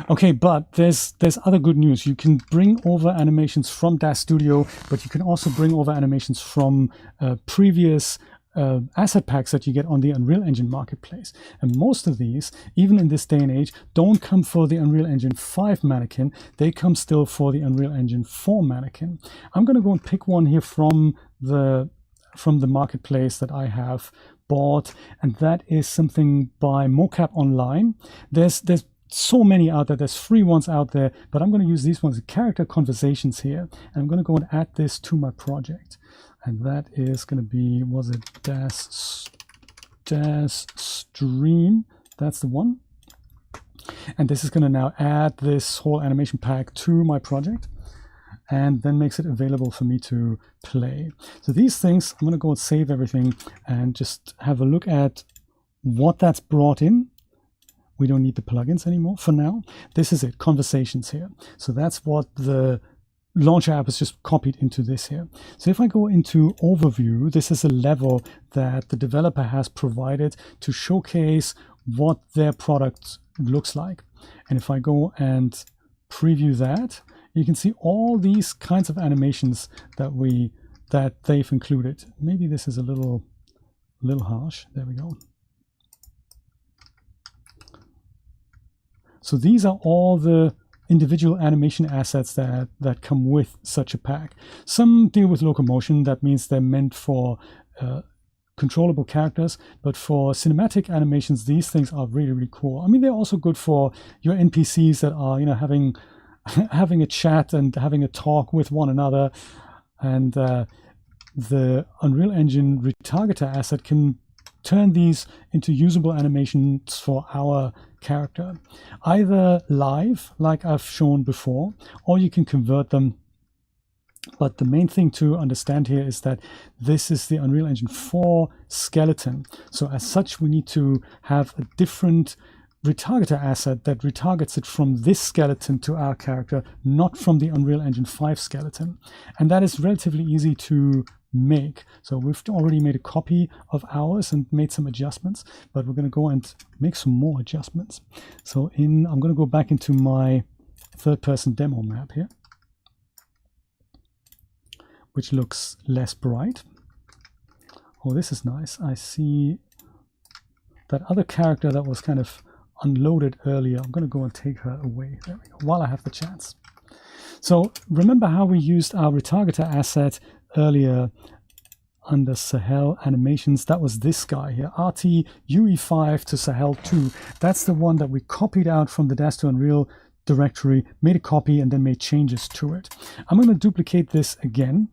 Okay, but there's other good news. You can bring over animations from Daz Studio, but you can also bring over animations from previous asset packs that you get on the Unreal Engine marketplace. And most of these, even in this day and age, don't come for the Unreal Engine 5 mannequin. They come still for the Unreal Engine 4 mannequin. I'm going to go and pick one here from the marketplace that I have bought, and that is something by Mocap Online. There's so many out there. There's free ones out there, but I'm going to use these ones, character conversations here, and I'm going to go and add this to my project. And that is going to be, was it Daz Stream? That's the one. And this is going to now add this whole animation pack to my project, and then makes it available for me to play. So these things, I'm going to go and save everything and just have a look at what that's brought in. We don't need the plugins anymore for now. This is it, conversations here. So that's what the Launcher app is just copied into this here. So if I go into overview, this is a level that the developer has provided to showcase what their product looks like. And if I go and preview that, you can see all these kinds of animations that they've included. Maybe this is a little harsh. There we go. So these are all the individual animation assets that come with such a pack. Some deal with locomotion. That means they're meant for controllable characters, but for cinematic animations, these things are really, really cool. I mean, they're also good for your NPCs that are, you know, having a chat and having a talk with one another. And the Unreal Engine Retargeter asset can turn these into usable animations for our character, either live, like I've shown before, or you can convert them. But the main thing to understand here is that this is the Unreal Engine 4 skeleton. So as such, we need to have a different retargeter asset that retargets it from this skeleton to our character, not from the Unreal Engine 5 skeleton. And that is relatively easy to make. So we've already made a copy of ours and made some adjustments, but we're going to go and make some more adjustments. So I'm going to go back into my third-person demo map here, which looks less bright. Oh, this is nice. I see that other character that was kind of unloaded earlier. I'm going to go and take her away. There we go, while I have the chance. So remember how we used our retargeter asset earlier under Sahel animations? That was this guy here, RT UE5 to Sahel 2. That's the one that we copied out from the Daz to Unreal directory, made a copy, and then made changes to it. I'm going to duplicate this again,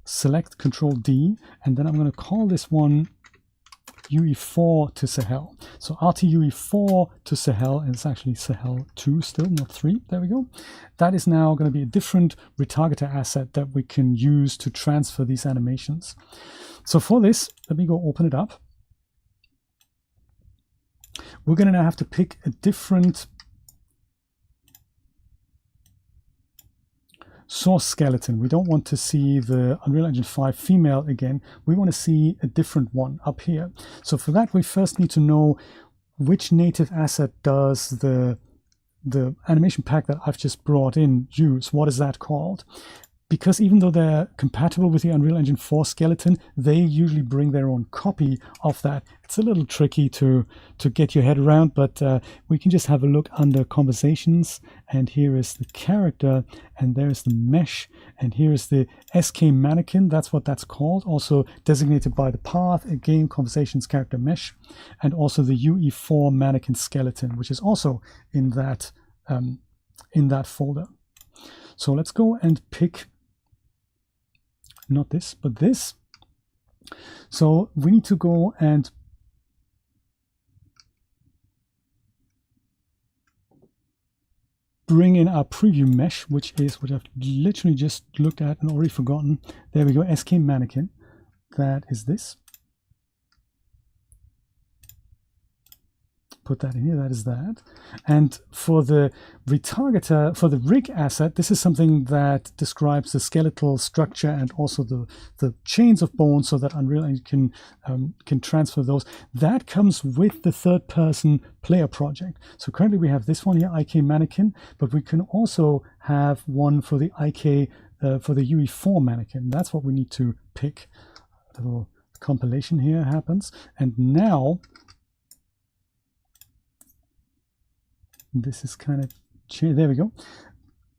select Control D, and then I'm going to call this one UE4 to Sahel. So RT UE4 to Sahel, and it's actually Sahel 2 still, not 3. There we go. That is now going to be a different retargeter asset that we can use to transfer these animations. So for this, let me go open it up. We're going to now have to pick a different source skeleton. We don't want to see the Unreal Engine 5 female again. We want to see a different one up here. So for that, we first need to know which native asset does the animation pack that I've just brought in use. What is that called? Because even though they're compatible with the Unreal Engine 4 skeleton, they usually bring their own copy of that. It's a little tricky to get your head around, but we can just have a look under conversations, and here is the character, and there's the mesh, and here is the SK mannequin. That's what that's called, also designated by the path, a game conversations character mesh, and also the UE4 mannequin skeleton, which is also in that folder. So let's go and pick not this, but this. So we need to go and bring in our preview mesh, which is what I've literally just looked at and already forgotten. There we go, SK mannequin. That is this. put that in here. That is that. And for the retargeter, for the rig asset, this is something that describes the skeletal structure and also the chains of bones, so that Unreal Engine can transfer those. That comes with the third-person player project. So currently we have this one here, IK Mannequin, but we can also have one for the IK for the UE4 mannequin. That's what we need to pick. A little compilation here happens, and now this is kind of there we go.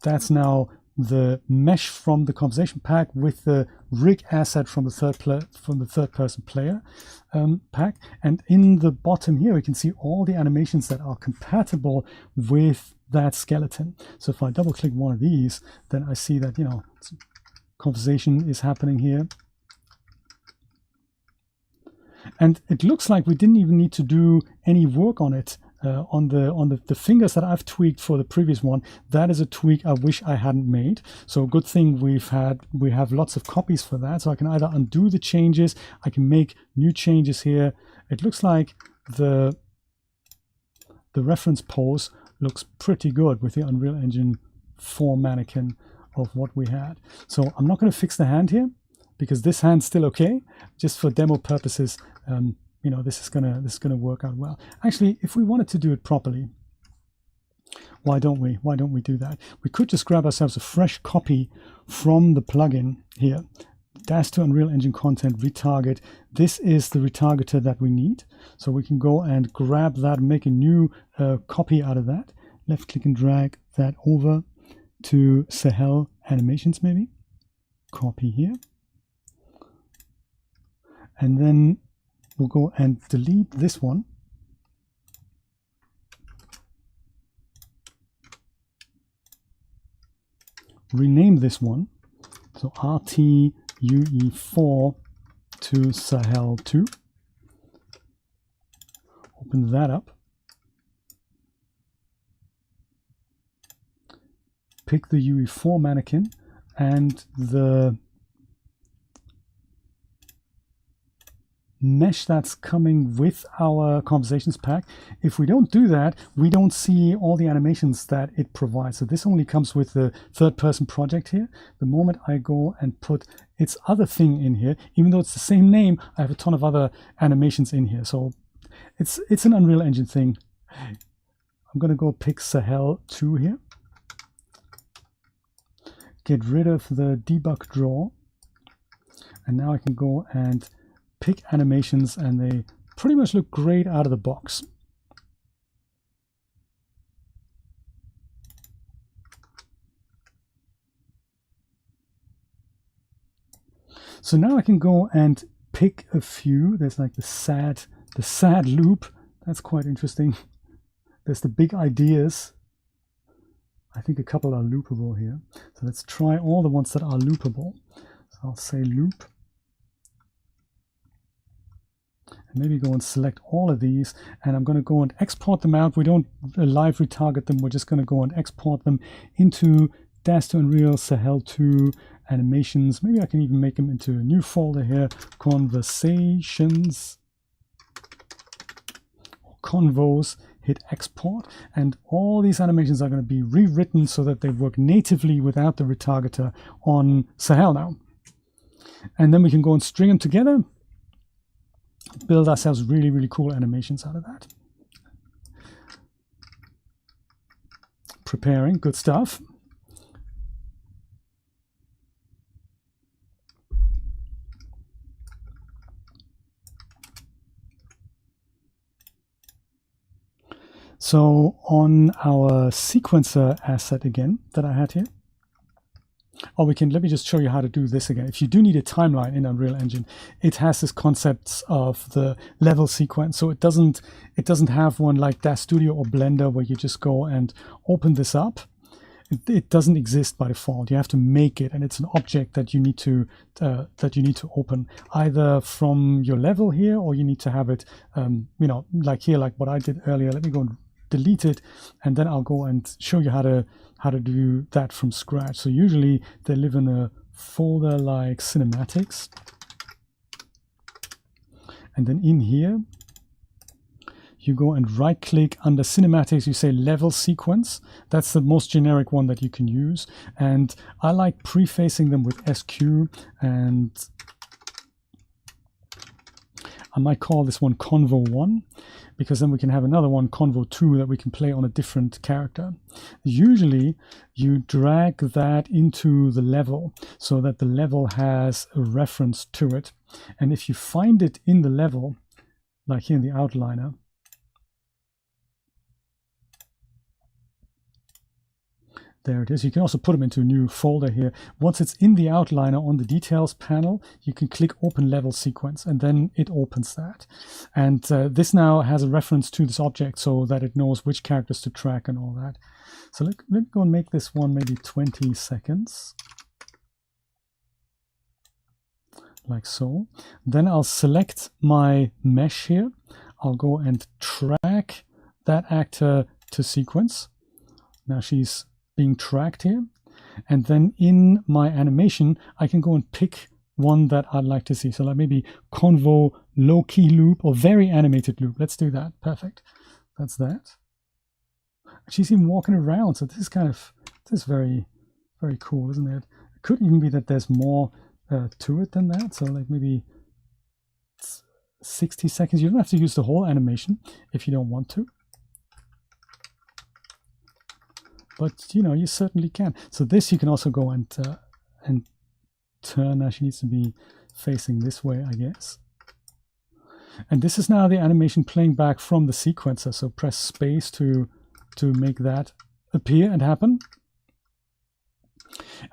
That's now the mesh from the conversation pack with the rig asset from the third person player pack, and in the bottom here we can see all the animations that are compatible with that skeleton. So if I double click one of these, then I see that, you know, conversation is happening here. And it looks like we didn't even need to do any work on it. On the fingers that I've tweaked for the previous one, that is a tweak I wish I hadn't made. So good thing we have lots of copies for that. So I can either undo the changes, I can make new changes here. It looks like the reference pose looks pretty good with the Unreal Engine 4 mannequin of what we had. So I'm not going to fix the hand here, because this hand's still okay. Just for demo purposes, you know, this is gonna work out well. Actually, if we wanted to do it properly, why don't we do that? We could just grab ourselves a fresh copy from the plugin here. Daz to Unreal Engine Content Retarget. This is the retargeter that we need. So we can go and grab that, make a new copy out of that. Left click and drag that over to Sahel Animations maybe. Copy here. And then we'll go and delete this one. Rename this one. So RTUE4 to Sahel 2. Open that up. Pick the UE4 mannequin and the mesh that's coming with our conversations pack. If we don't do that, we don't see all the animations that it provides. So this only comes with the third person project here. The moment I go and put its other thing in here, even though it's the same name, I have a ton of other animations in here. So it's an Unreal Engine thing. I'm going to go pick Sahel 2 here. Get rid of the debug draw. And now I can go and pick animations, and they pretty much look great out of the box. So now I can go and pick a few. There's like the sad loop. That's quite interesting. There's the big ideas. I think a couple are loopable here. So let's try all the ones that are loopable. So I'll say loop. Maybe go and select all of these, and I'm going to go and export them out. We don't live retarget them. We're just going to go and export them into Daz to Unreal Sahel 2 animations. Maybe I can even make them into a new folder here, conversations, or convos. Hit export, and all these animations are going to be rewritten so that they work natively without the retargeter on Sahel now. And then we can go and string them together. Build ourselves really, really cool animations out of that. Preparing, good stuff. So on our sequencer asset again that I had here, let me just show you how to do this again. If you do need a timeline in Unreal Engine, it has this concept of the level sequence. So it doesn't have one like Daz Studio or Blender where you just go and open this up. It doesn't exist by default. You have to make it, and it's an object that you need to open either from your level here, or you need to have it, you know, like here, like what I did earlier. Let me go and delete it, and then I'll go and show you how to do that from scratch. So usually they live in a folder like cinematics, and then in here you go and right click under cinematics, you say level sequence. That's the most generic one that you can use. And I like prefacing them with SQ, and I might call this one Convo 1, because then we can have another one, Convo 2, that we can play on a different character. Usually you drag that into the level so that the level has a reference to it. And if you find it in the level, like here in the outliner, there it is. You can also put them into a new folder here. Once it's in the outliner on the details panel, you can click open level sequence, and then it opens that. And this now has a reference to this object so that it knows which characters to track and all that. So let's go and make this one maybe 20 seconds. Like so. Then I'll select my mesh here. I'll go and track that actor to sequence. Now she's being tracked here, and then in my animation I can go and pick one that I'd like to see. So like maybe Convo low-key loop or very animated loop. Let's do that. Perfect. That's that. She's even walking around, so this is very, very cool, isn't it? It could even be that there's more to it than that. So like maybe 60 seconds. You don't have to use the whole animation if you don't want to. But, you know, you certainly can. So this you can also go and turn. Now she needs to be facing this way, I guess. And this is now the animation playing back from the sequencer. So press space to make that appear and happen.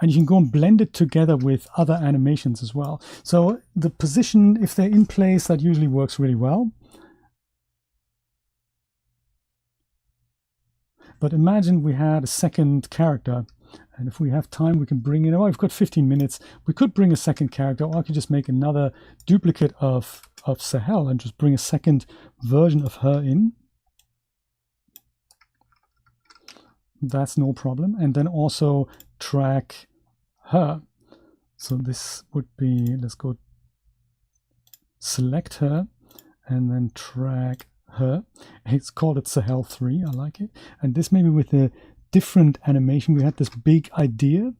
And you can go and blend it together with other animations as well. So the position, if they're in place, that usually works really well. But imagine we had a second character, and if we have time, we can bring in, oh, I've got 15 minutes. We could bring a second character, or I could just make another duplicate of Sahel and just bring a second version of her in. That's no problem. And then also track her. So this would be, let's go select her and then track her. It's called it Sahel 3. I like it. And this maybe with a different animation. We had this big idea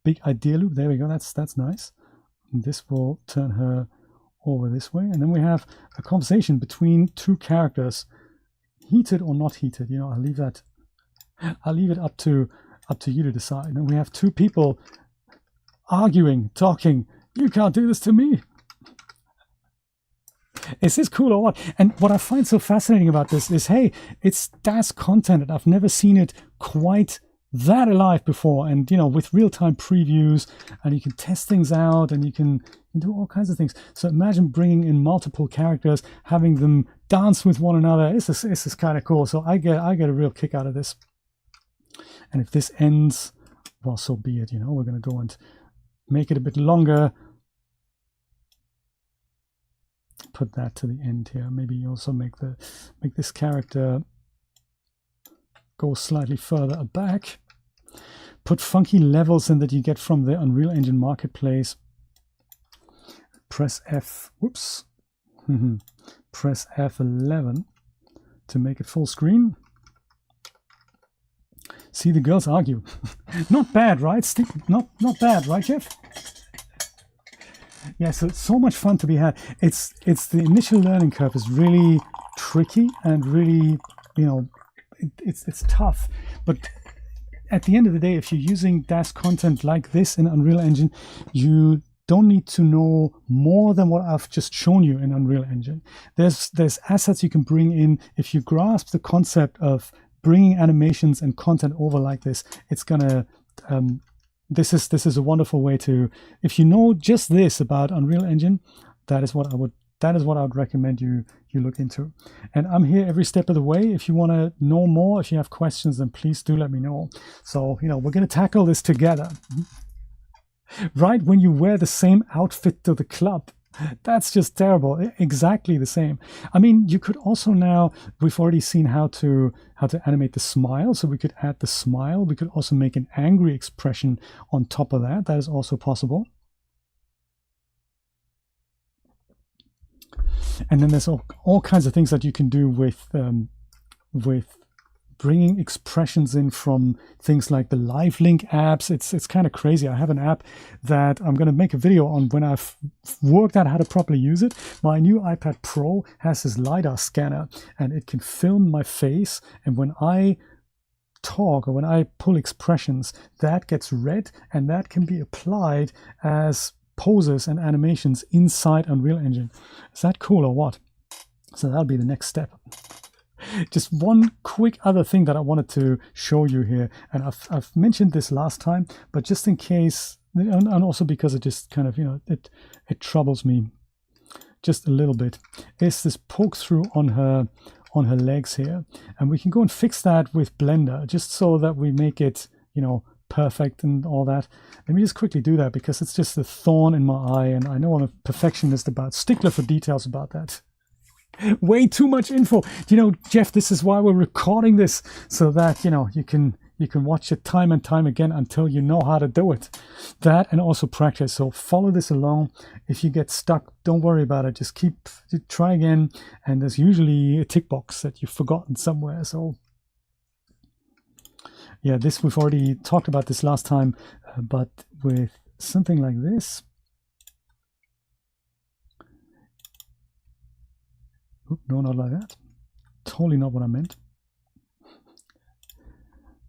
loop. There we go. That's nice. And this will turn her over this way. And then we have a conversation between two characters, heated or not heated. You know, I'll leave it up to you to decide. And we have two people arguing, talking. You can't do this to me. Is this cool or what? And what I find so fascinating about this is, hey, it's Daz content, and I've never seen it quite that alive before. And, you know, with real-time previews, and you can test things out, and you can do all kinds of things. So imagine bringing in multiple characters, having them dance with one another. This is kind of cool. So I get a real kick out of this. And if this ends, well, so be it. You know, we're going to go and make it a bit longer. Put that to the end here. Maybe also make this character go slightly further back. Put funky levels in that you get from the Unreal Engine Marketplace. Press F. Whoops. Press F11 to make it full screen. See the girls argue. Not bad, right? Not bad, right, Jeff? Yeah, so it's so much fun to be had. It's the initial learning curve is really tricky and really, you know, it's tough. But at the end of the day, if you're using Daz content like this in Unreal Engine, you don't need to know more than what I've just shown you in Unreal Engine. There's assets you can bring in. If you grasp the concept of bringing animations and content over like this, it's gonna this is a wonderful way to, if you know just this about Unreal Engine, that is what I would recommend you look into. And I'm here every step of the way. If you want to know more, if you have questions, then please do let me know. So, you know, we're going to tackle this together. Right when you wear the same outfit to the club, that's just terrible. Exactly the same. I mean, you could also now, we've already seen how to animate the smile. So we could add the smile. We could also make an angry expression on top of that. That is also possible. And then there's all kinds of things that you can do with bringing expressions in from things like the live link apps. It's kind of crazy. I have an app that I'm going to make a video on when I've worked out how to properly use it. My new iPad Pro has this LiDAR scanner, and it can film my face, and when I talk or when I pull expressions, that gets read, and that can be applied as poses and animations inside Unreal Engine. Is that cool or what? So that'll be the next step. Just one quick other thing that I wanted to show you here, and I've mentioned this last time, but just in case, and also because it just kind of, it troubles me just a little bit, is this poke through on her legs here, and we can go and fix that with Blender just so that we make it, perfect and all that. Let me just quickly do that because it's just a thorn in my eye, and I know I'm a perfectionist about, stickler for details about that. Way too much info. Jeff, this is why we're recording this, so that you can watch it time and time again until you know how to do it. That, and also practice. So follow this along. If you get stuck, don't worry about it. Just try again, and there's usually a tick box that you've forgotten somewhere. So yeah, this, we've already talked about this last time, but with something like this. Oop, no, not like that. Totally not what I meant.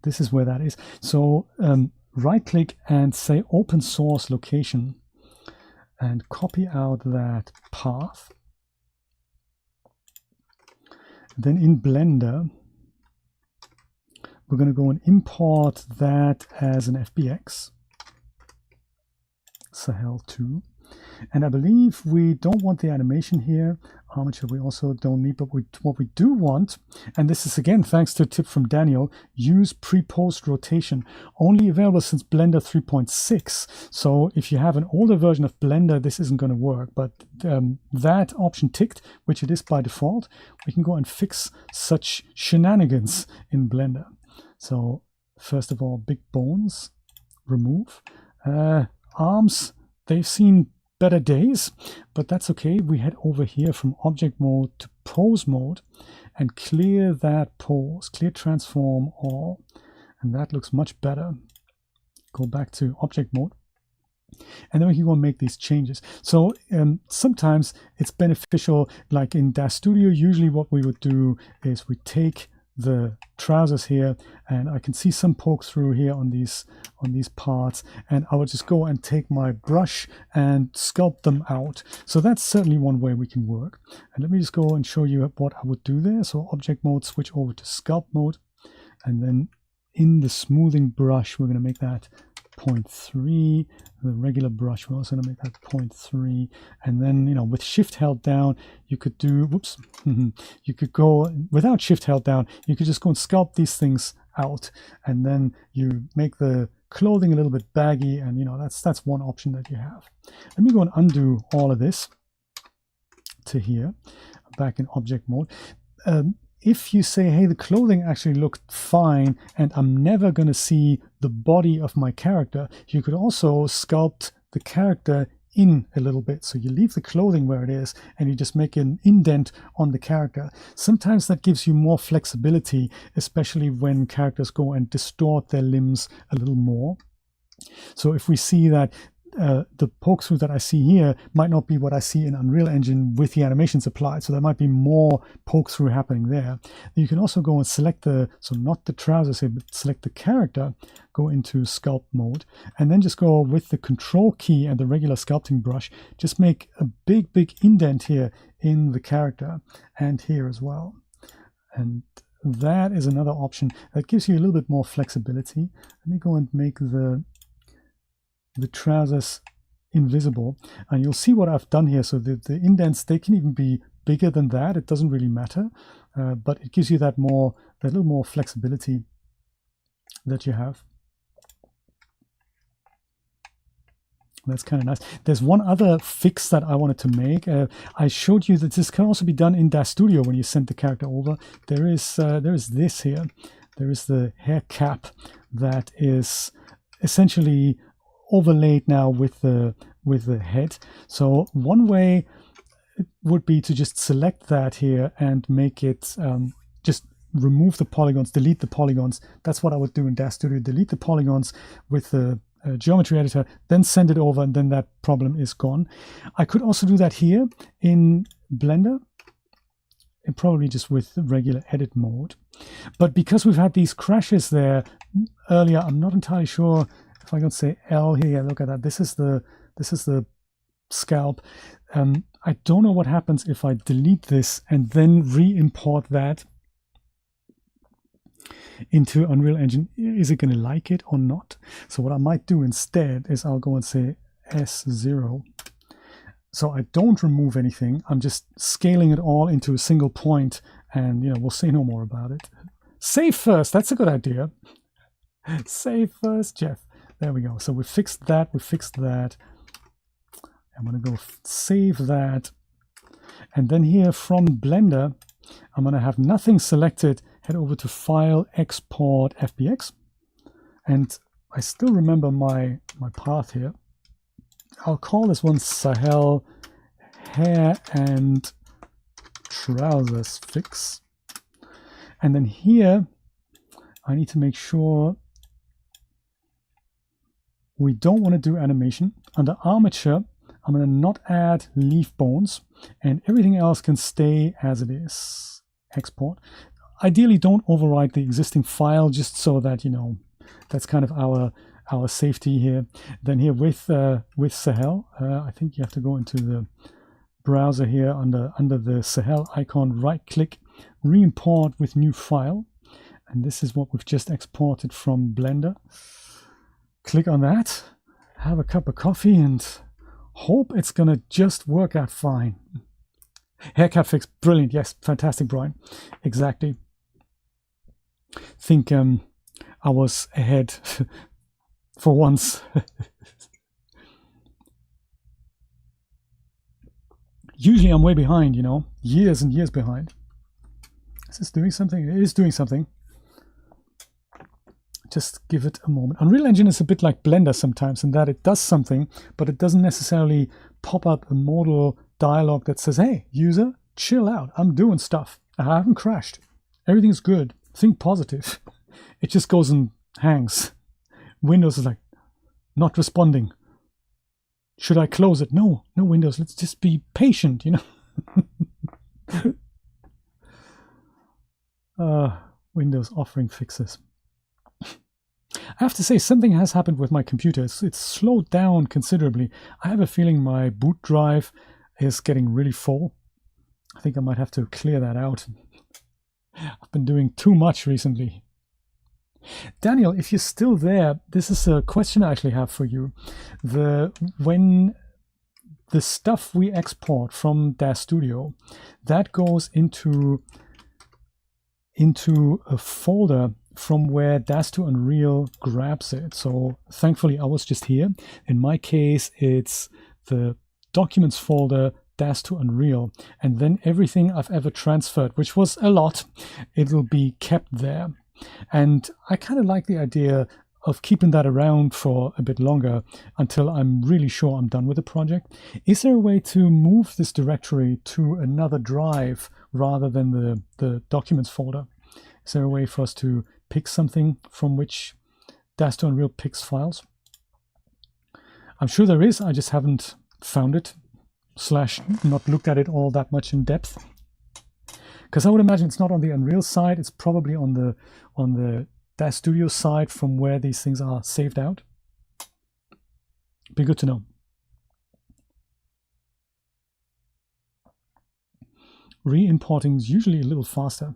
This is where that is. So right click and say open source location and copy out that path. Then in Blender, we're going to go and import that as an FBX, Sahel 2. And I believe we don't want the animation here. Armature we also don't need, but what we do want, and this is again thanks to a tip from Daniel, use pre-post rotation. Only available since Blender 3.6. So if you have an older version of Blender, this isn't going to work. But that option ticked, which it is by default, we can go and fix such shenanigans in Blender. So first of all, big bones, remove. Arms, they've seen better days, but that's okay. We head over here from object mode to pose mode and clear that pose, clear transform all, and that looks much better. Go back to object mode, and then we can go and make these changes. So sometimes it's beneficial, like in Daz Studio, usually what we would do is we take the trousers here, and I can see some poke through here on these parts, and I would just go and take my brush and sculpt them out. So that's certainly one way we can work. And let me just go and show you what I would do there. So object mode, switch over to sculpt mode, and then in the smoothing brush we're going to make that 0.3. The regular brush, we're also going to make that 0.3, and then with shift held down you could do, whoops, you could go without shift held down, you could just go and sculpt these things out, and then you make the clothing a little bit baggy, and that's one option that you have. Let me go and undo all of this to here, back in object mode. If you say, hey, the clothing actually looked fine and I'm never going to see the body of my character, you could also sculpt the character in a little bit. So you leave the clothing where it is and you just make an indent on the character. Sometimes that gives you more flexibility, especially when characters go and distort their limbs a little more. So if we see that the poke through that I see here might not be what I see in Unreal Engine with the animations applied, so there might be more poke through happening there. You can also go and select so not the trousers here, but select the character, go into sculpt mode, and then just go with the control key and the regular sculpting brush, just make a big indent here in the character and here as well. And that is another option that gives you a little bit more flexibility. Let me go and make the trousers invisible, and you'll see what I've done here. So the indents, they can even be bigger than that. It doesn't really matter, but it gives you that little more flexibility that you have. That's kind of nice. There's one other fix that I wanted to make. I showed you that this can also be done in Daz Studio when you send the character over. There is this here. There is the hair cap that is essentially overlaid now with the head. So one way would be to just select that here and make it just remove the polygons, delete the polygons. That's what I would do in Daz Studio, delete the polygons with the geometry editor, then send it over, and then that problem is gone. I could also do that here in Blender, and probably just with regular edit mode. But because we've had these crashes there earlier, I'm not entirely sure if I can say L here. Yeah, look at that. This is the scalp. I don't know what happens if I delete this and then re-import that into Unreal Engine. Is it going to like it or not? So what I might do instead is I'll go and say S0. So I don't remove anything. I'm just scaling it all into a single point, and we'll say no more about it. Save first. That's a good idea. Save first, Jeff. There we go. So we fixed that. We fixed that. I'm going to go save that. And then here from Blender, I'm going to have nothing selected. Head over to File, Export, FBX. And I still remember my path here. I'll call this one Sahel Hair and Trousers Fix. And then here, I need to make sure we don't want to do animation. Under Armature, I'm going to not add leaf bones, and everything else can stay as it is. Export. Ideally, don't overwrite the existing file, just so that, that's kind of our safety here. Then here with Sahel, I think you have to go into the browser here under the Sahel icon, right-click, re-import with new file. And this is what we've just exported from Blender. Click on that, have a cup of coffee, and hope it's going to just work out fine. Haircut fix, brilliant. Yes, fantastic, Brian. Exactly. Think I was ahead for once. Usually I'm way behind, years and years behind. Is this doing something? It is doing something. Just give it a moment. Unreal Engine is a bit like Blender sometimes in that it does something, but it doesn't necessarily pop up a modal dialog that says, hey, user, chill out. I'm doing stuff. I haven't crashed. Everything's good. Think positive. It just goes and hangs. Windows is like, not responding. Should I close it? No, Windows. Let's just be patient, Windows offering fixes. I have to say, something has happened with my computer. It's slowed down considerably. I have a feeling my boot drive is getting really full. I think I might have to clear that out. I've been doing too much recently. Daniel, if you're still there, this is a question I actually have for you. When the stuff we export from Daz Studio, that goes into a folder from where Daz to Unreal grabs it. So thankfully I was just here. In my case, it's the Documents folder, Daz to Unreal, and then everything I've ever transferred, which was a lot, it'll be kept there. And I kind of like the idea of keeping that around for a bit longer until I'm really sure I'm done with the project. Is there a way to move this directory to another drive rather than the Documents folder? Is there a way for us to pick something from which Daz to Unreal picks files? I'm sure there is, I just haven't found it, / not looked at it all that much in depth. Because I would imagine it's not on the Unreal side, it's probably on the Daz Studio side from where these things are saved out. Be good to know. Re-importing is usually a little faster.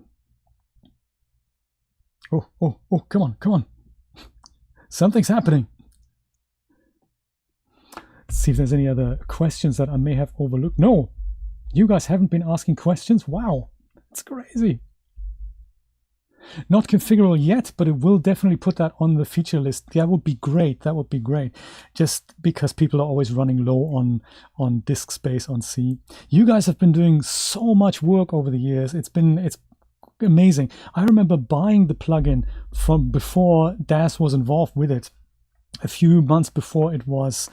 Oh, come on. Something's happening. Let's see if there's any other questions that I may have overlooked. No, you guys haven't been asking questions. Wow, it's crazy. Not configurable yet, but it will definitely put that on the feature list. That would be great. That would be great. Just because people are always running low on disk space on C. You guys have been doing so much work over the years. It's amazing. I remember buying the plugin from before Daz was involved with it. a few months before it was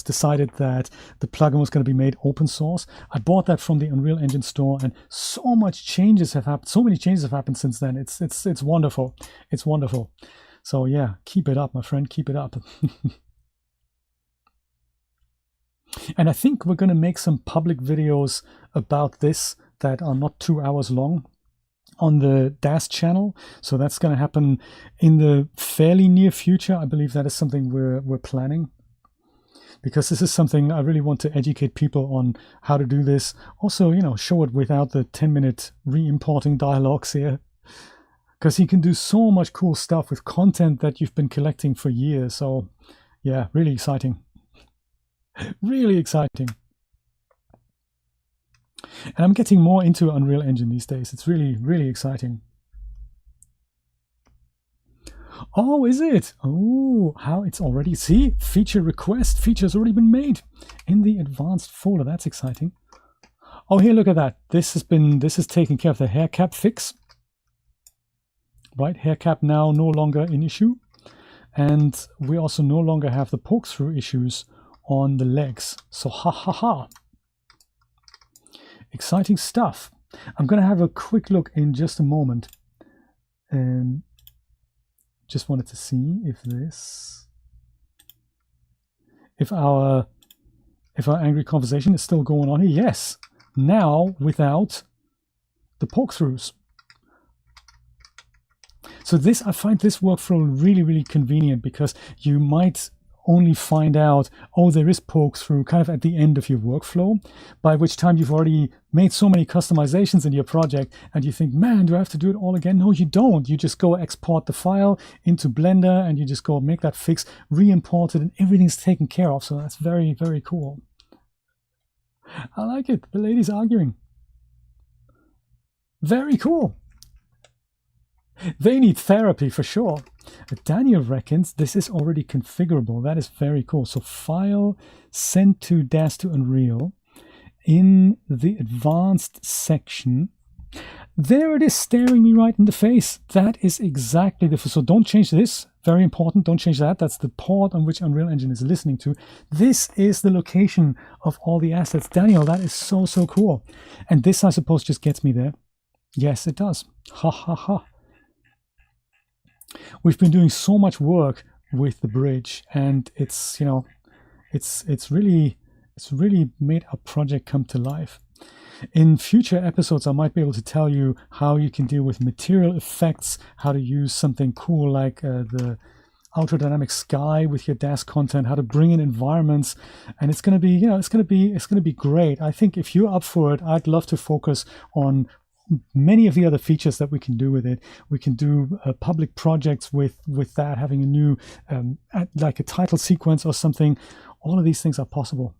decided that the plugin was going to be made open source. I bought that from the Unreal Engine store, and so many changes have happened since then. It's wonderful. It's wonderful. So yeah, keep it up, my friend, keep it up. And I think we're going to make some public videos about this that are not 2 hours long on the Daz channel. So that's going to happen in the fairly near future. I believe that is something we're planning, because this is something I really want to educate people on how to do this. Also, you know, show it without the 10-minute re-importing dialogues here, because you can do so much cool stuff with content that you've been collecting for years. So yeah, really exciting. Really exciting. And I'm getting more into Unreal Engine these days. It's really, really exciting. Oh, is it? Oh, how it's already, see, feature request, feature's already been made in the advanced folder. That's exciting. Oh, here, look at that. This is taking care of the hair cap fix. Right, hair cap now no longer an issue. And we also no longer have the poke through issues on the legs. So ha ha ha. Exciting stuff. I'm going to have a quick look in just a moment. And just wanted to see if our angry conversation is still going on here. Yes, now without the poke throughs. So this, I find this workflow really, really convenient, because you might only find out, oh, there is poke through kind of at the end of your workflow, by which time you've already made so many customizations in your project, and you think, man, do I have to do it all again? No, you don't. You just go export the file into Blender, and you just go make that fix, re-import it, and everything's taken care of. So that's very, very cool. I like it. The lady's arguing. Very cool. They need therapy for sure. Daniel reckons this is already configurable. That is very cool. So file, send to Daz to Unreal. In the advanced section, there it is, staring me right in the face. That is exactly the, so don't change this. Very important, don't change that. That's the port on which Unreal Engine is listening to. This is the location of all the assets. Daniel, that is so, so cool. And this, I suppose, just gets me there. Yes, it does. Ha, ha, ha. We've been doing so much work with the bridge, and it's, you know, it's really made our project come to life. In future episodes, I might be able to tell you how you can deal with material effects, how to use something cool like the ultra dynamic sky with your Daz content, how to bring in environments, and it's going to be, you know, it's going to be great. I think if you're up for it, I'd love to focus on many of the other features that we can do with it. We can do public projects with that, having a new like a title sequence or something. All of these things are possible.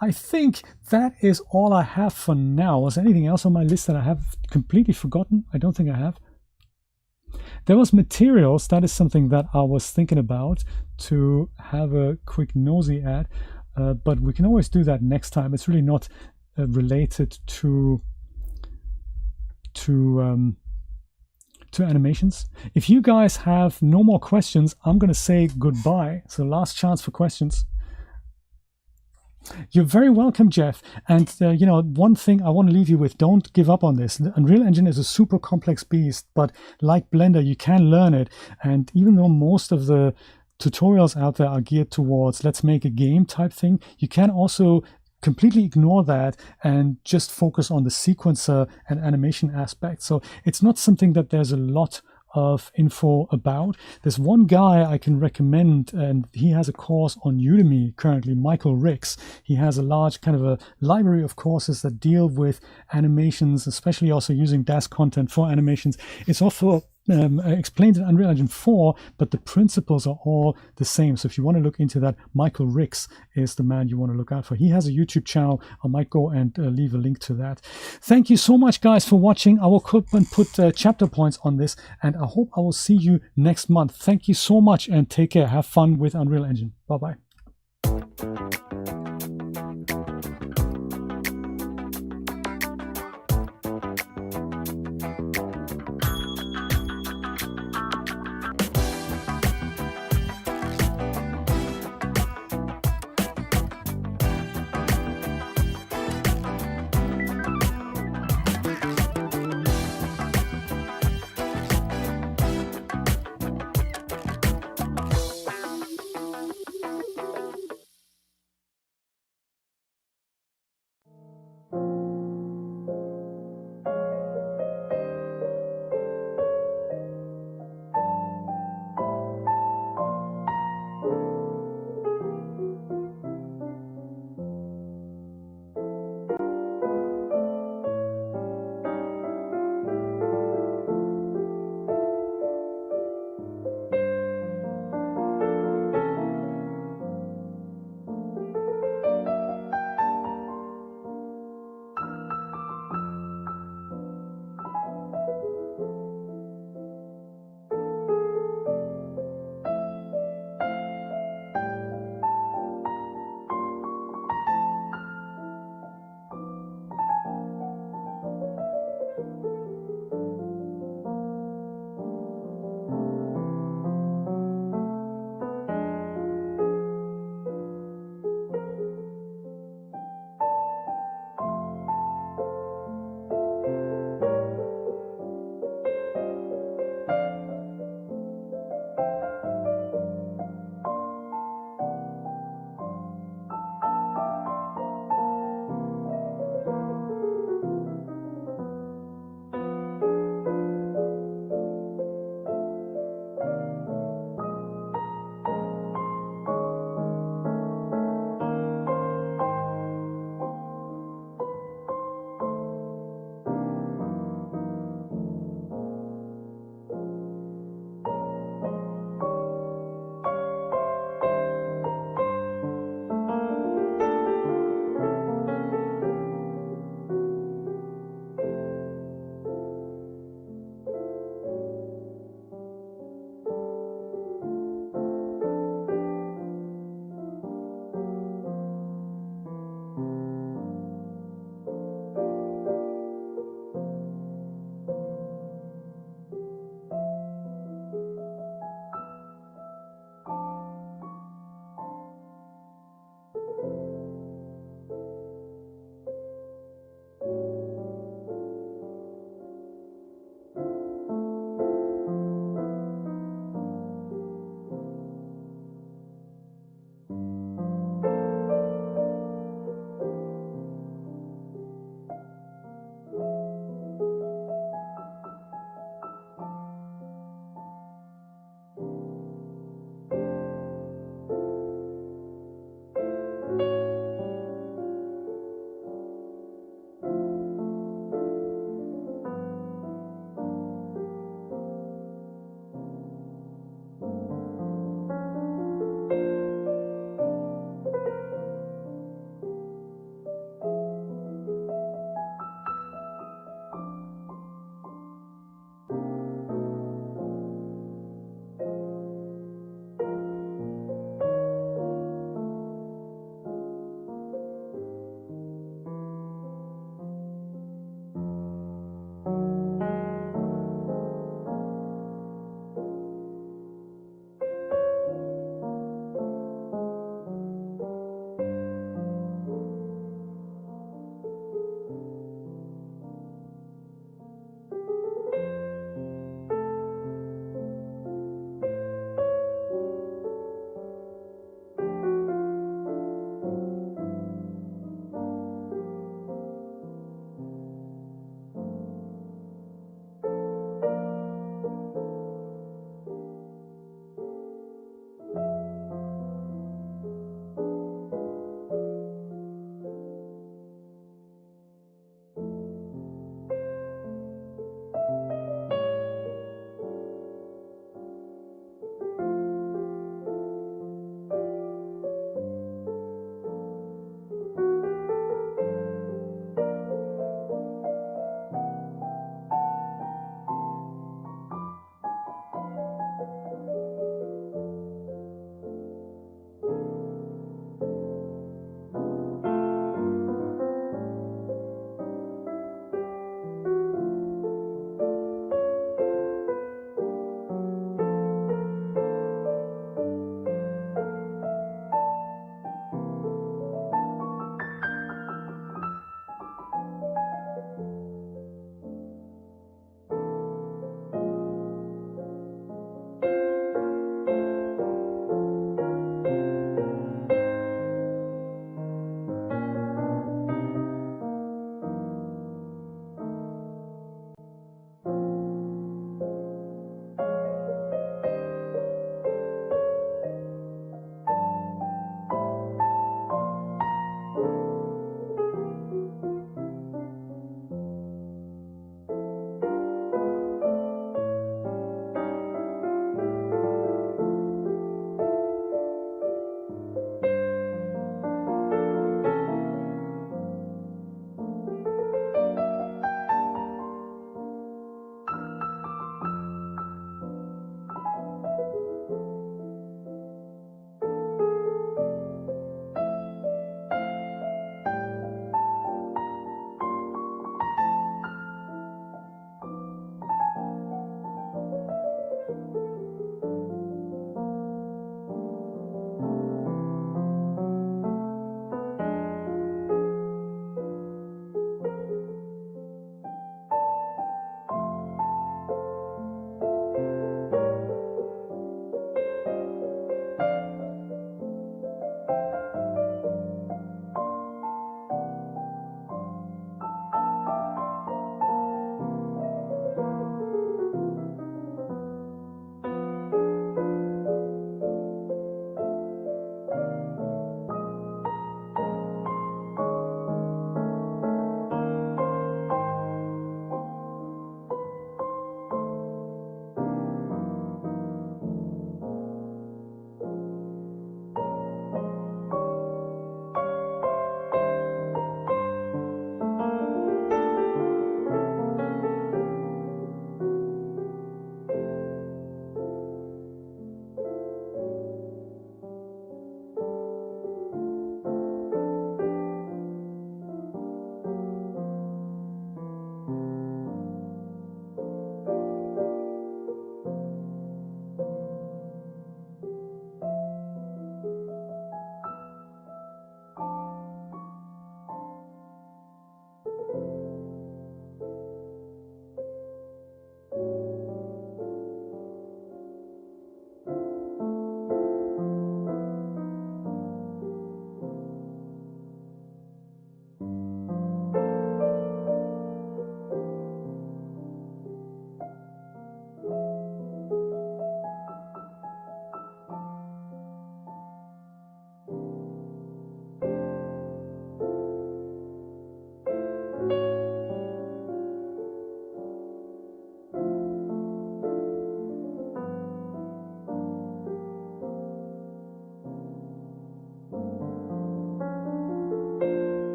I think that is all I have for now. Was there anything else on my list that I have completely forgotten? I don't think I have. There was materials. That is something that I was thinking about to have a quick nosy at, but we can always do that next time. It's really not related to animations. If you guys have no more questions, I'm going to say goodbye. So last chance for questions. You're very welcome, Jeff. And you know, one thing I want to leave you with, don't give up on this. The Unreal Engine is a super complex beast, but like Blender, you can learn it. And even though most of the tutorials out there are geared towards let's make a game type thing, you can also completely ignore that and just focus on the sequencer and animation aspect. So it's not something that there's a lot of info about. There's one guy I can recommend, and he has a course on Udemy currently, Michael Ricks. He has a large kind of a library of courses that deal with animations, especially also using Daz content for animations. It's also explained in Unreal Engine 4, but the principles are all the same. So if you want to look into that, Michael Ricks is the man you want to look out for. He has a YouTube channel. I might go and leave a link to that. Thank you so much, guys, for watching. I will put chapter points on this, and I hope I will see you next month. Thank you so much, and take care. Have fun with Unreal Engine. Bye-bye.